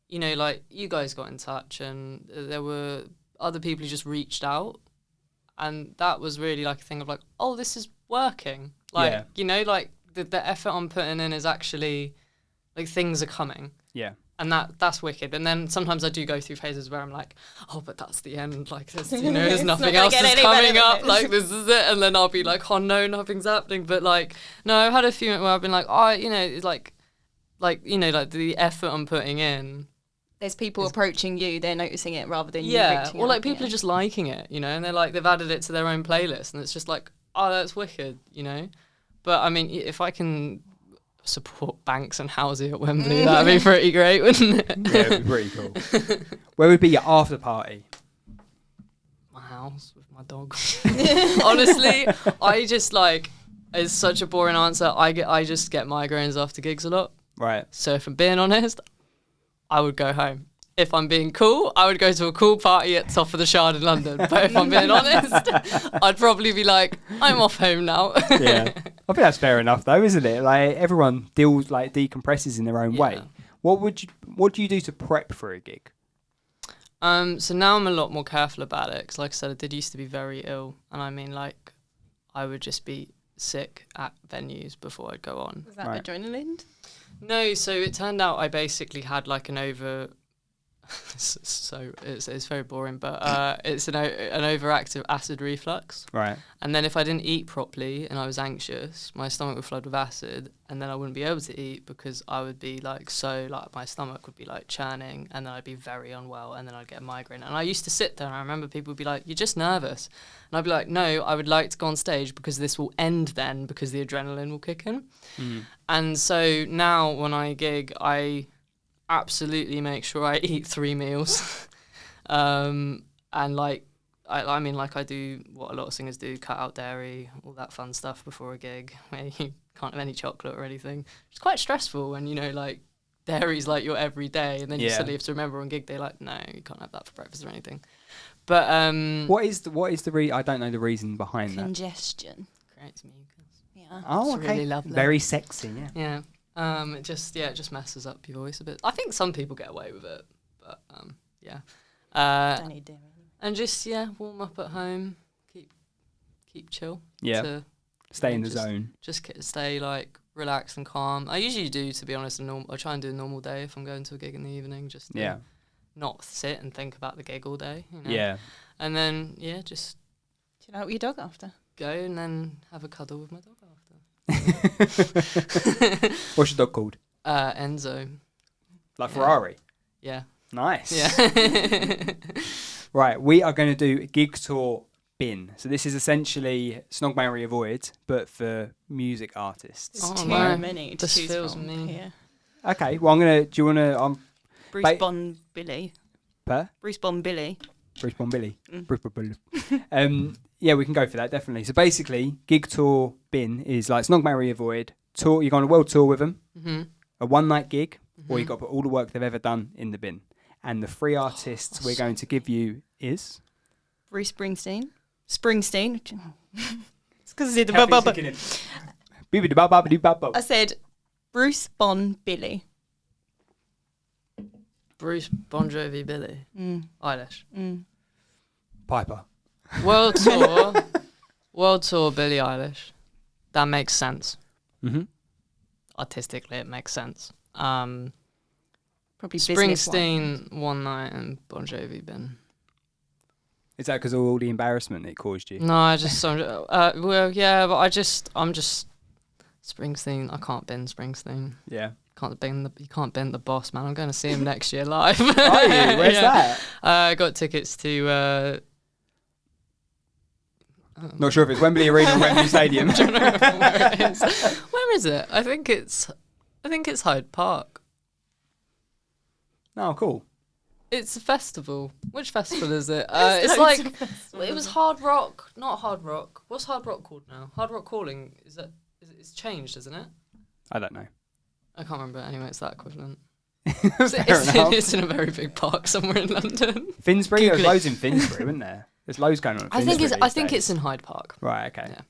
Like you guys got in touch, and there were other people who just reached out And that was really like a thing of like, oh, this is working. Like, you know, like the effort I'm putting in is actually, like, things are coming. Yeah. And that's wicked. And then sometimes I do go through phases where I'm like, oh, but that's the end. Like, there's, you know, there's nothing else that's coming up. Like, this is it. And then I'll be like, oh, no, nothing's happening. But, like, no, I've had a few where I've been like, oh, you know, it's like, you know, like the effort I'm putting in. There's people approaching you, they're noticing it rather than you. Yeah, or like people are just liking it, you know, and they're like, they've added it to their own playlist, and it's just like, oh, that's wicked, you know. But I mean, if I can support Banks and Housey at Wembley, that'd be pretty great, wouldn't it? Yeah, it'd be pretty cool. Where would be your after party? My house with my dog. Honestly, I just like, it's such a boring answer. I just get migraines after gigs a lot. Right. So if I'm being honest, I would go home. If I'm being cool, I would go to a cool party at the top of the Shard in London. But if I'm being honest, I'd probably be like, I'm off home now. Yeah. I think that's fair enough though, isn't it? Like everyone decompresses in their own way. What do you do to prep for a gig? So now I'm a lot more careful about it. Because like I said, I did used to be very ill. And I mean, like, I would just be sick at venues before I'd go on. Was that adrenaline? No, so it turned out I basically had like an over... so it's very boring, but it's an overactive acid reflux. Right. And then if I didn't eat properly and I was anxious, my stomach would flood with acid, and then I wouldn't be able to eat because I would be like, so like my stomach would be like churning, and then I'd be very unwell, and then I'd get a migraine. And I used to sit there and I remember people would be like, you're just nervous. And I'd be like, no, I would like to go on stage because this will end then because the adrenaline will kick in. And so now when I gig, I absolutely make sure I eat 3 meals. And like, I mean, like I do what a lot of singers do, cut out dairy, all that fun stuff before a gig where you can't have any chocolate or anything. It's quite stressful when, you know, like dairy's like your everyday, and then you suddenly have to remember on gig day, like, no, you can't have that for breakfast or anything. But what is the I don't know the reason behind congestion. Creates mucus. Yeah. Oh, it's okay. really lovely. Very sexy, yeah. Yeah. It just messes up your voice a bit. I think some people get away with it, but yeah. Don't need dairy. And just warm up at home, keep chill. Yeah. Stay in the zone. Just stay like relaxed and calm. I usually do, to be honest. I try and do a normal day if I'm going to a gig in the evening. Just to not sit and think about the gig all day. You know? Yeah. And then just chill out with your dog after. Go and then have a cuddle with my dog after. What's your dog called? Enzo. Like Ferrari? Yeah. Nice. Yeah. Right, we are going to do Gig Tour Bin. So this is essentially Snog Marry Avoid, but for music artists. There's too many to this choose feels from mean. here. Okay, well do you want to... Bruce Bon Billy. Per? Bruce Bon Billy. Bruce Bon Billy. Bruce Bon Billy. Yeah, we can go for that, definitely. So basically, Gig Tour Bin is like Snog Marry Avoid. Tour, you're going on a world tour with them, a one-night gig, or you've got to put all the work they've ever done in the bin. And the 3 artists we're going to give you is... Bruce Springsteen. It's because I said I said Bruce Bon Billy. Bruce Bon Jovi Billy. Eilish. Piper. World tour Billie Eilish. That makes sense. Artistically, it makes sense. Probably Springsteen one night and Bon Jovi bin. Is that because of all the embarrassment it caused you? No, I'm just Springsteen. I can't bin Springsteen. Yeah. You can't bend the boss, man. I'm going to see him next year live. Are you? Where's that? I got tickets to. Not sure if it's Wembley Arena or Wembley Stadium. I don't know where it is. Where is it? I think it's Hyde Park. Oh, cool. It's a festival. Which festival is it? It's like it was Hard Rock, not Hard Rock. What's Hard Rock called now? Hard Rock Calling. It's changed, isn't it? I don't know. I can't remember. Anyway, it's that equivalent. Fair It's in a very big park somewhere in London. Finsbury. There's loads in Finsbury, isn't there? There's loads going on. I think it's in Hyde Park. Right. Okay. Yeah.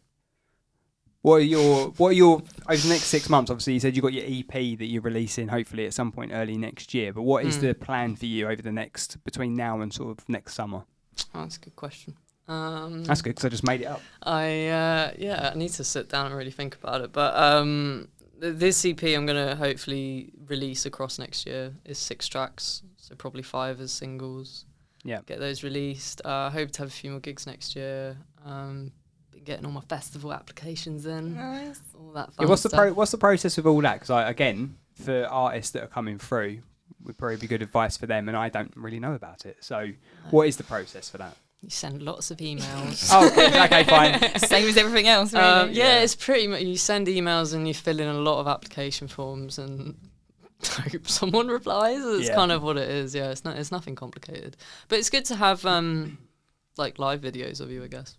What are your over the next 6 months? Obviously, you said you got your EP that you're releasing hopefully at some point early next year. But what is the plan for you over the between now and sort of next summer? Oh, that's a good question. That's good because I just made it up. I need to sit down and really think about it. But this EP I'm gonna hopefully release across next year is 6 tracks, so probably 5 as singles. Yeah, get those released. I hope to have a few more gigs next year. Been getting all my festival applications in. Nice. All that fun what's stuff. what's the process of all that? Because again, for artists that are coming through, would probably be good advice for them, and I don't really know about it. So, what is the process for that? You send lots of emails. Oh, okay, fine. Same as everything else, really. Yeah, it's pretty much, you send emails and you fill in a lot of application forms and hope someone replies. It's kind of what it is. Yeah, it's nothing complicated. But it's good to have like live videos of you, I guess.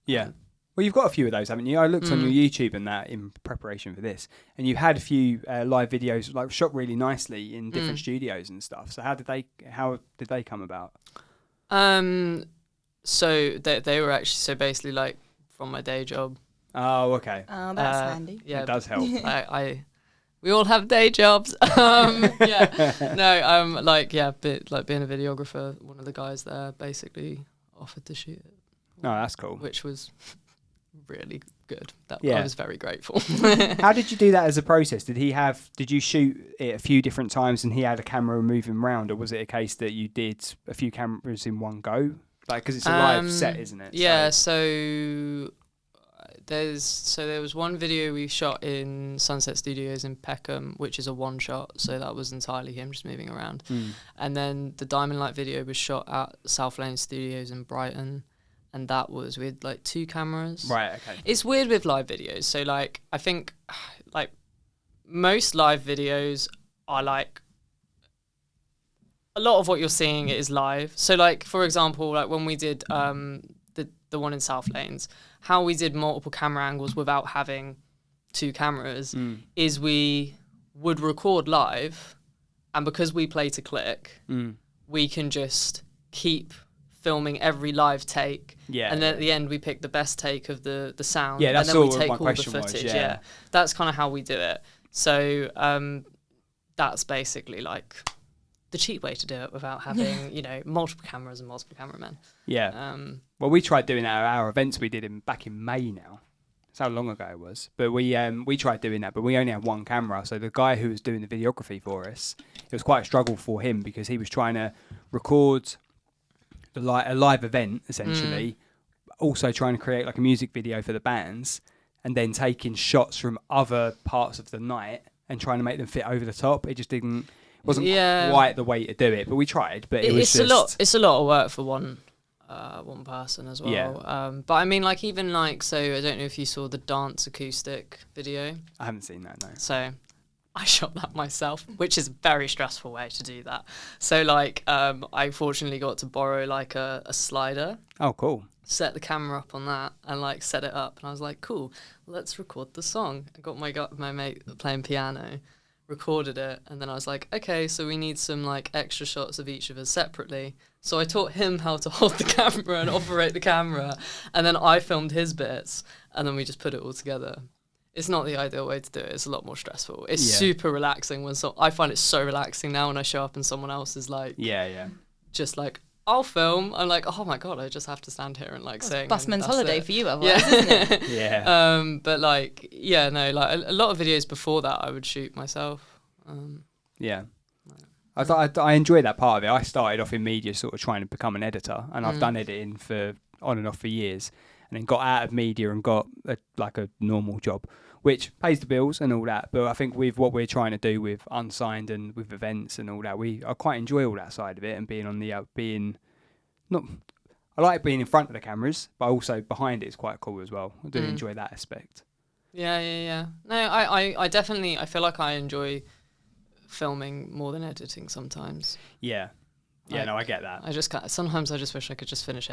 Yeah. Well, you've got a few of those, haven't you? I looked on your YouTube and that in preparation for this, and you had a few live videos like shot really nicely in different studios and stuff. So how did they come about? So they were actually, so basically like from my day job. Oh, okay. Oh, that's handy. Yeah, it does help. We all have day jobs. Yeah, no, being a videographer, one of the guys there basically offered to shoot it. Oh, that's cool. Which was really good. I was very grateful. How did you do that as a process? Did you shoot it a few different times and he had a camera moving around, or was it a case that you did a few cameras in one go? Like, because it's a live set, isn't it? Yeah, so there was one video we shot in Sunset Studios in Peckham, which is a one shot, so that was entirely him just moving around. And then the Diamond Light video was shot at South Lane Studios in Brighton, and that was with like 2 cameras. Right, okay. It's weird with live videos. So like, I think like most live videos are like, a lot of what you're seeing is live. So like, for example, like when we did the one in South Lanes, how we did multiple camera angles without having 2 cameras is we would record live, and because we play to click, we can just keep filming every live take, and then at the end we pick the best take of the sound, that's and then we all take my all the question footage. was, Yeah, that's kind of how we do it. So that's basically like the cheap way to do it without having multiple cameras and multiple cameramen. Yeah. Well, we tried doing that at our events we did back in May now. That's how long ago it was. But we tried doing that, but we only had one camera. So the guy who was doing the videography for us, it was quite a struggle for him because he was trying to record a live event, essentially, also trying to create like a music video for the bands, and then taking shots from other parts of the night and trying to make them fit over the top. It just wasn't quite the way to do it, but we tried. But it's a lot of work for one person as well. Yeah. But I mean, like even like, so I don't know if you saw the dance acoustic video. I haven't seen that, no. So I shot that myself, which is a very stressful way to do that. So like, I fortunately got to borrow like a slider. Oh, cool. Set the camera up on that and like set it up, and I was like, cool, let's record the song. I got my mate playing piano, recorded it, and then I was like, okay, so we need some like extra shots of each of us separately. So I taught him how to hold the camera and operate the camera, and then I filmed his bits, and then we just put it all together. It's not the ideal way to do it. It's a lot more stressful. It's super relaxing I find it so relaxing now when I show up and someone else is like, just like, I'll film. I'm like, oh my God, I just have to stand here and like sing. Busman's holiday for you otherwise, isn't it? Yeah. But like, like a lot of videos before that I would shoot myself. I enjoy that part of it. I started off in media sort of trying to become an editor, and I've done editing for on and off for years, and then got out of media and got a normal job, which pays the bills and all that. But I think with what we're trying to do with Unsigned and with events and all that, I quite enjoy all that side of it, and being on the I like being in front of the cameras, but also behind it is quite cool as well. I do enjoy that aspect. Yeah. No, I definitely, I feel like I enjoy filming more than editing sometimes. Yeah. Yeah, no, I get that. Sometimes I just wish I could just finish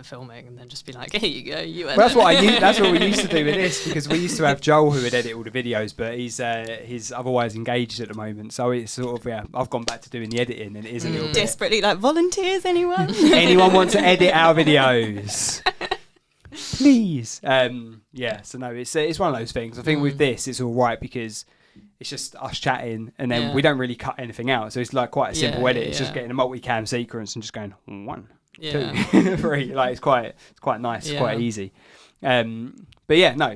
filming and then just be like, here you go, you edit. Well, that's what we used to do with this, because we used to have Joel who would edit all the videos, but he's otherwise engaged at the moment. So it's sort of, I've gone back to doing the editing, and it is a little bit... Desperately, like, volunteers, anyone? Anyone want to edit our videos? Please. So no, it's one of those things. I think with this, it's all right because it's just us chatting, and then we don't really cut anything out. So it's like quite a simple edit. It's just getting a multicam sequence and just going 1, Yeah. 2, 3. Like it's quite nice. It's quite easy. But yeah, no,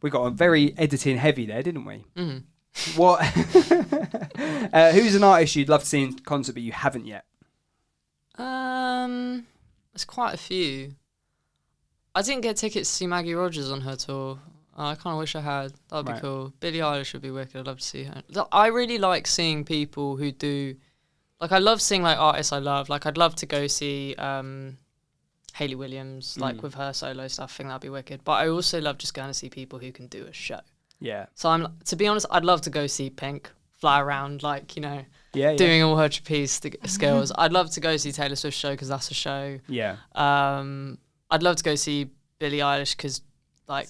we got a very editing heavy there, didn't we? Mm-hmm. What? Who's an artist you'd love to see in concert but you haven't yet? There's quite a few. I didn't get tickets to see Maggie Rogers on her tour. I kind of wish I had. That'd be cool. Billie Eilish would be wicked. I'd love to see her. I really like seeing people who do... Like, I love seeing, like, artists I love. Like, I'd love to go see Hayley Williams, like, with her solo stuff. I think that'd be wicked. But I also love just going to see people who can do a show. Yeah. So, to be honest, I'd love to go see Pink fly around, like, you know, doing all her trapeze skills. I'd love to go see Taylor Swift's show because that's a show. Yeah. I'd love to go see Billie Eilish because, like...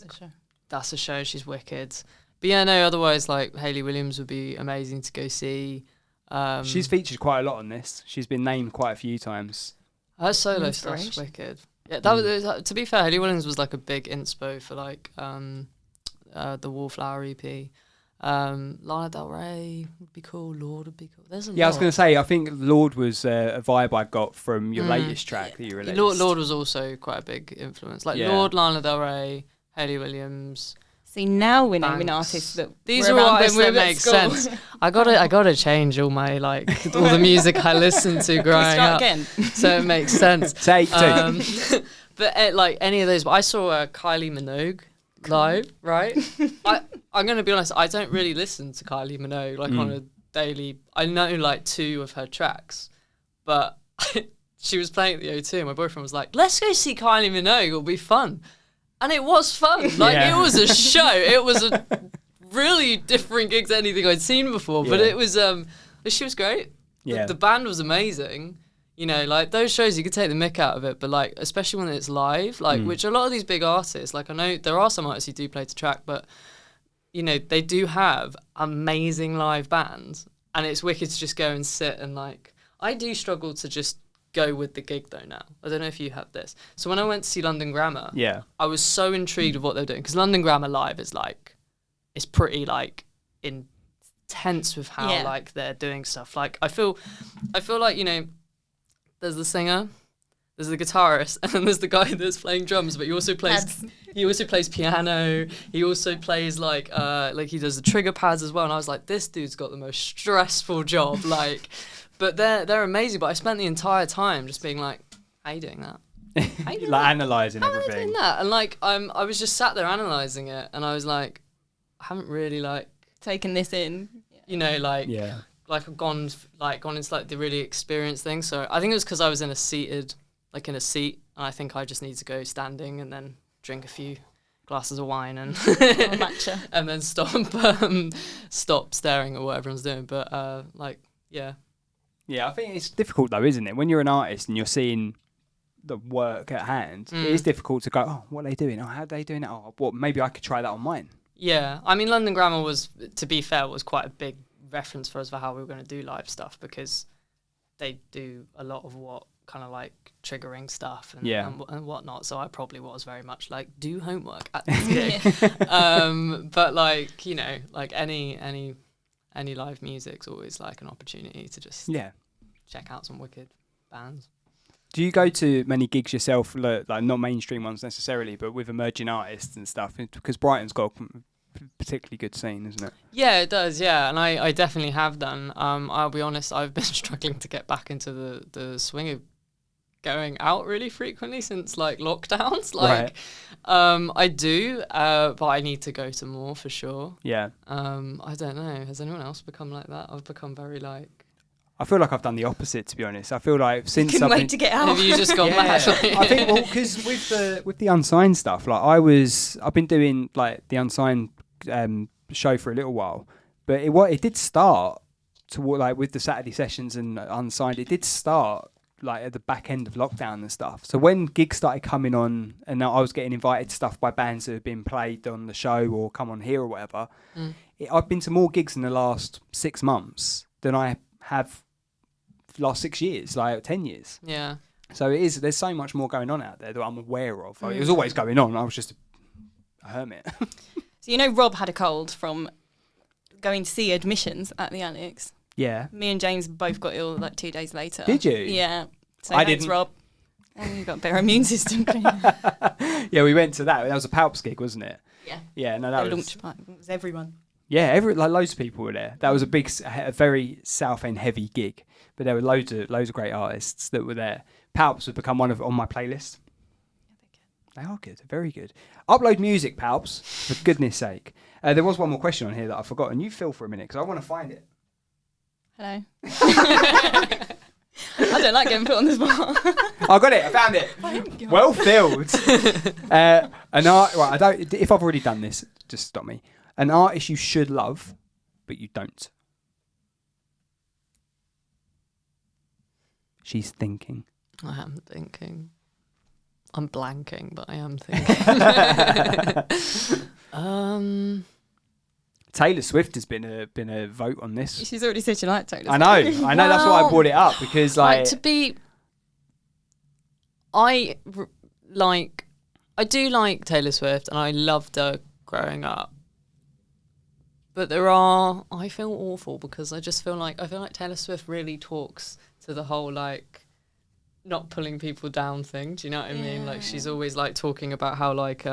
That's a show. She's wicked. But yeah, no, otherwise, like, Hayley Williams would be amazing to go see. She's featured quite a lot on this. She's been named quite a few times. Her solo stuff's wicked. Yeah, that was, to be fair, Hayley Williams was, like, a big inspo for, like, the Wallflower EP. Lana Del Rey would be cool. Lorde would be cool. There's a lot. I was going to say, I think Lorde was a vibe I got from your latest track that you released. Lorde was also quite a big influence. Like, Lorde, Lana Del Rey... Hayley Williams. See, now we're naming artists that these are artists that make sense. I gotta change all my all the music I listened to growing up, again. So it makes sense. Take 2. But like any of those, I saw Kylie Minogue live. Right, I'm gonna be honest. I don't really listen to Kylie Minogue on a daily. I know like 2 of her tracks, but she was playing at the O2. And my boyfriend was like, "Let's go see Kylie Minogue. It'll be fun." And it was fun. It was a show. It was a really different gig to anything I'd seen before. But it was, she was great. Yeah. The band was amazing. You know, like those shows, you could take the mick out of it. But like, especially when it's live, which a lot of these big artists, like I know there are some artists who do play to track, but you know, they do have amazing live bands. And it's wicked to just go and sit and like, I do struggle to just go with the gig though now. I don't know if you have this. So when I went to see London Grammar, I was so intrigued with what they're doing because London Grammar live is like, it's pretty like intense with how like they're doing stuff. Like I feel like, you know, there's the singer, there's the guitarist, and then there's the guy that's playing drums, but he also plays piano. He also plays like he does the trigger pads as well. And I was like, this dude's got the most stressful job, like. But they're amazing. But I spent the entire time just being like, "How you doing that? How you doing like that? analysing How everything." How are you doing that?" And like I was just sat there analysing it, and I was like, I haven't really like taken this in. You know, like I've gone into like the really experienced thing. So I think it was because I was in a seat, and I think I just need to go standing and then drink a few glasses of wine and matcha, and then stop staring at what everyone's doing. But Yeah, I think it's difficult though, isn't it? When you're an artist and you're seeing the work at hand, it is difficult to go, oh, what are they doing? Oh, how are they doing that? Oh, well, maybe I could try that on mine. Yeah, I mean, London Grammar was, to be fair, was quite a big reference for us for how we were going to do live stuff because they do a lot of what kind of like triggering stuff and whatnot. So I probably was very much like, do homework at this gig. But like, you know, like any live music's always like an opportunity to just check out some wicked bands. Do you go to many gigs yourself, like not mainstream ones necessarily, but with emerging artists and stuff? Because Brighton's got a particularly good scene, isn't it? Yeah, it does, yeah. And I definitely have done. I'll be honest, I've been struggling to get back into the swing of going out really frequently since like lockdowns. Like, I do, but I need to go to more for sure. Yeah. I don't know. Has anyone else become like that? I've become very like. I feel like I've done the opposite, to be honest. I feel like since couldn't wait to get out. Have you just gone mad? I think because with the Unsigned stuff, like I've been doing like the Unsigned show for a little while, but it did start to like with the Saturday sessions and Unsigned. It did start like at the back end of lockdown and stuff. So when gigs started coming on, and I was getting invited to stuff by bands that have been played on the show or come on here or whatever, I've been to more gigs in the last 6 months than I have last 6 years, like 10 years. Yeah. So there's so much more going on out there that I'm aware of. It was always going on. I was just a hermit. So you know Rob had a cold from going to see Admissions at the Annex. Yeah. Me and James both got ill like 2 days later. Did you? Yeah. So I thanks, didn't. Rob. And you've got a better immune system. Yeah, we went to that. That was a Palps gig, wasn't it? Yeah. Yeah, no, that was... launch party. It was everyone. Yeah, loads of people were there. That was a very Southend heavy gig, but there were loads of great artists that were there. Palps would become on my playlist. They are good, very good. Upload music, Palps, for goodness sake. There was one more question on here that I forgot, and you fill for a minute because I want to find it. Hello. I don't like getting put on the spot. I got it. I found it. Well filled. If I've already done this, just stop me. An artist you should love, but you don't. She's thinking. I am thinking. I'm blanking, but I am thinking. Taylor Swift has been a vote on this. She's already said she liked Taylor Swift. I know. That's why I brought it up because I do like Taylor Swift, and I loved her growing up. But I feel awful because I feel like Taylor Swift really talks to the whole like not pulling people down thing. Do you know what I mean? Like she's always like talking about how like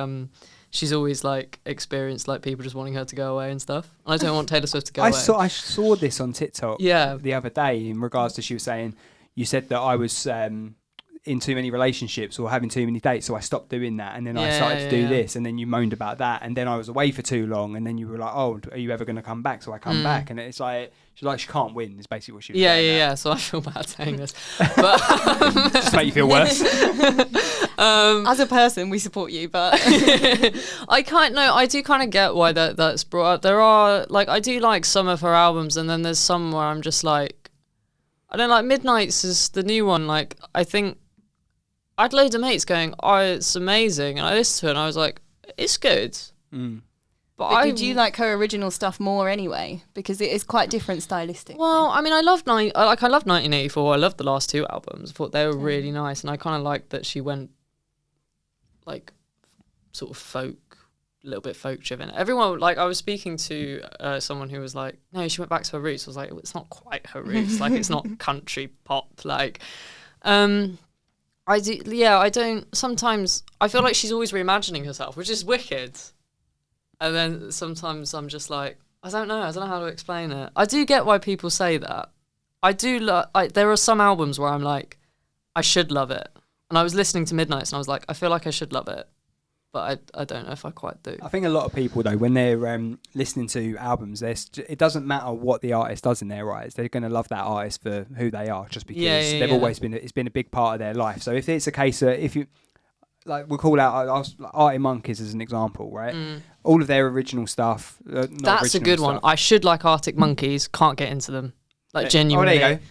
she's always like experienced like people just wanting her to go away and stuff. And I don't want Taylor Swift to go away. I saw this on TikTok the other day in regards to she was saying you said that I was in too many relationships or having too many dates, so I stopped doing that, and then I started to do this, and then you moaned about that, and then I was away for too long, and then you were like, oh, are you ever going to come back? So I come back, and it's like she can't win is basically what she was saying. Yeah. So I feel bad saying this, but just make you feel worse. As a person, we support you, but I do kind of get why that's brought up. There are like I do like some of her albums, and then there's some where I'm just like, I don't like Midnights is the new one. Like I think I had loads of mates going, oh, it's amazing, and I listened to it and I was like, it's good. But did you like her original stuff more anyway? Because it is quite different stylistic. Well, I mean, I loved 1984. I loved the last two albums. I thought they were really nice, and I kind of liked that she went like sort of folk, a little bit folk driven. Everyone, like I was speaking to someone who was like, no, she went back to her roots. I was like, it's not quite her roots. Like it's not country pop. Like, sometimes I feel like she's always reimagining herself, which is wicked. And then sometimes I'm just like, I don't know how to explain it. I do get why people say that. There are some albums where I'm like, I should love it. And I was listening to Midnights and I was like, I feel like I should love it. But I don't know if I quite do. I think a lot of people, though, when they're listening to albums, it doesn't matter what the artist does in their eyes. They're going to love that artist for who they are, just because they've always been. It's been a big part of their life. So if it's a case of if you like, we'll call out Arctic Monkeys as an example, right? All of their original stuff. That's a good one. I should like Arctic Monkeys. Can't get into them. Like genuinely. Oh, there you go.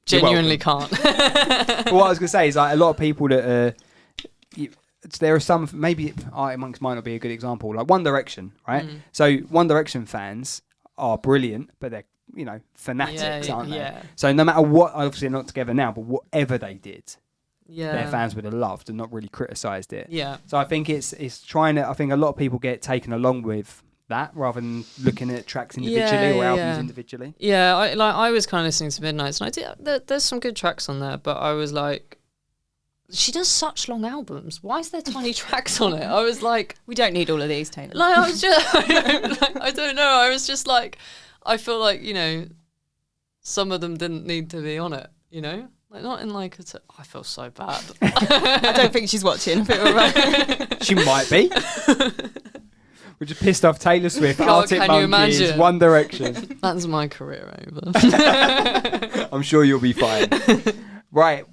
Genuinely can't. But what I was going to say is like a lot of people that. There are some, maybe Arctic Monkeys might not be a good example, like One Direction, right? So One Direction fans are brilliant, but they're, fanatics, aren't they? Yeah. So no matter what, obviously they're not together now, but whatever they did, their fans would have loved and not really criticised it. Yeah. So I think it's trying to, I think a lot of people get taken along with that rather than looking at tracks individually or albums individually. Yeah, I was kind of listening to Midnights, and there's some good tracks on there, but I was like, she does such long albums. Why is there 20 tracks on it? I was like, we don't need all of these, Taylor. Like, I was just, I don't know. I was just like, I feel like, some of them didn't need to be on it, Like, not in like, I feel so bad. I don't think she's watching. She might be. We're just pissed off Taylor Swift, Arctic can you Monkeys, imagine? One Direction. That's my career over. I'm sure you'll be fine. Right,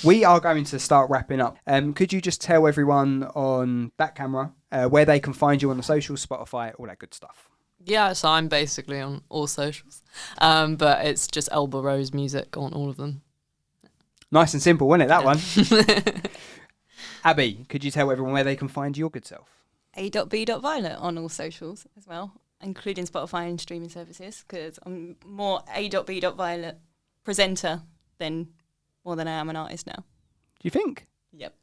we are going to start wrapping up. Could you just tell everyone on that camera where they can find you on the socials, Spotify, all that good stuff? Yeah, so I'm basically on all socials, but it's just Elba Rose Music on all of them. Nice and simple, wasn't it, that one? Abby, could you tell everyone where they can find your good self? A.B.Violet on all socials as well, including Spotify and streaming services, because I'm more A.B.Violet presenter than more than I am an artist now. Do you think? Yep.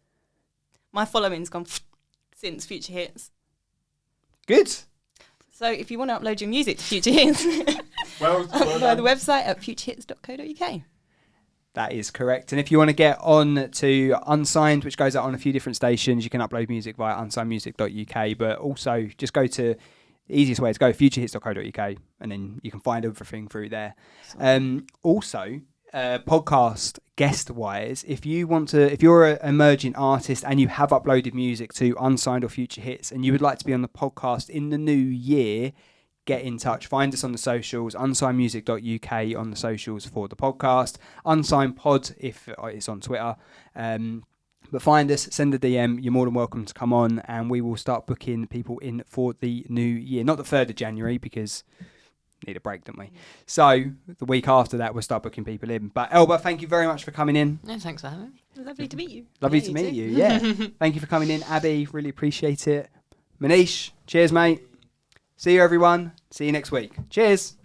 My following's gone since Future Hits. Good. So if you want to upload your music to Future Hits, well via the website at futurehits.co.uk. That is correct. And if you want to get on to Unsigned, which goes out on a few different stations, you can upload music via unsignedmusic.uk, but also just go to the easiest way to go, futurehits.co.uk, and then you can find everything through there. Also, podcast guest-wise, if you're an emerging artist and you have uploaded music to Unsigned or Future Hits and you would like to be on the podcast in the new year, get in touch. Find us on the socials, unsignedmusic.uk on the socials for the podcast, Unsigned Pod if it's on Twitter. But find us, send a DM. You're more than welcome to come on, and we will start booking people in for the new year. Not the 3rd of January, because need a break, don't we? So the week after that, we'll start booking people in. But Elba, thank you very much for coming in. No, thanks for having me. Lovely to meet you. Lovely to meet you, yeah. Thank you for coming in. Abby, really appreciate it. Manish, cheers, mate. See you, everyone. See you next week. Cheers.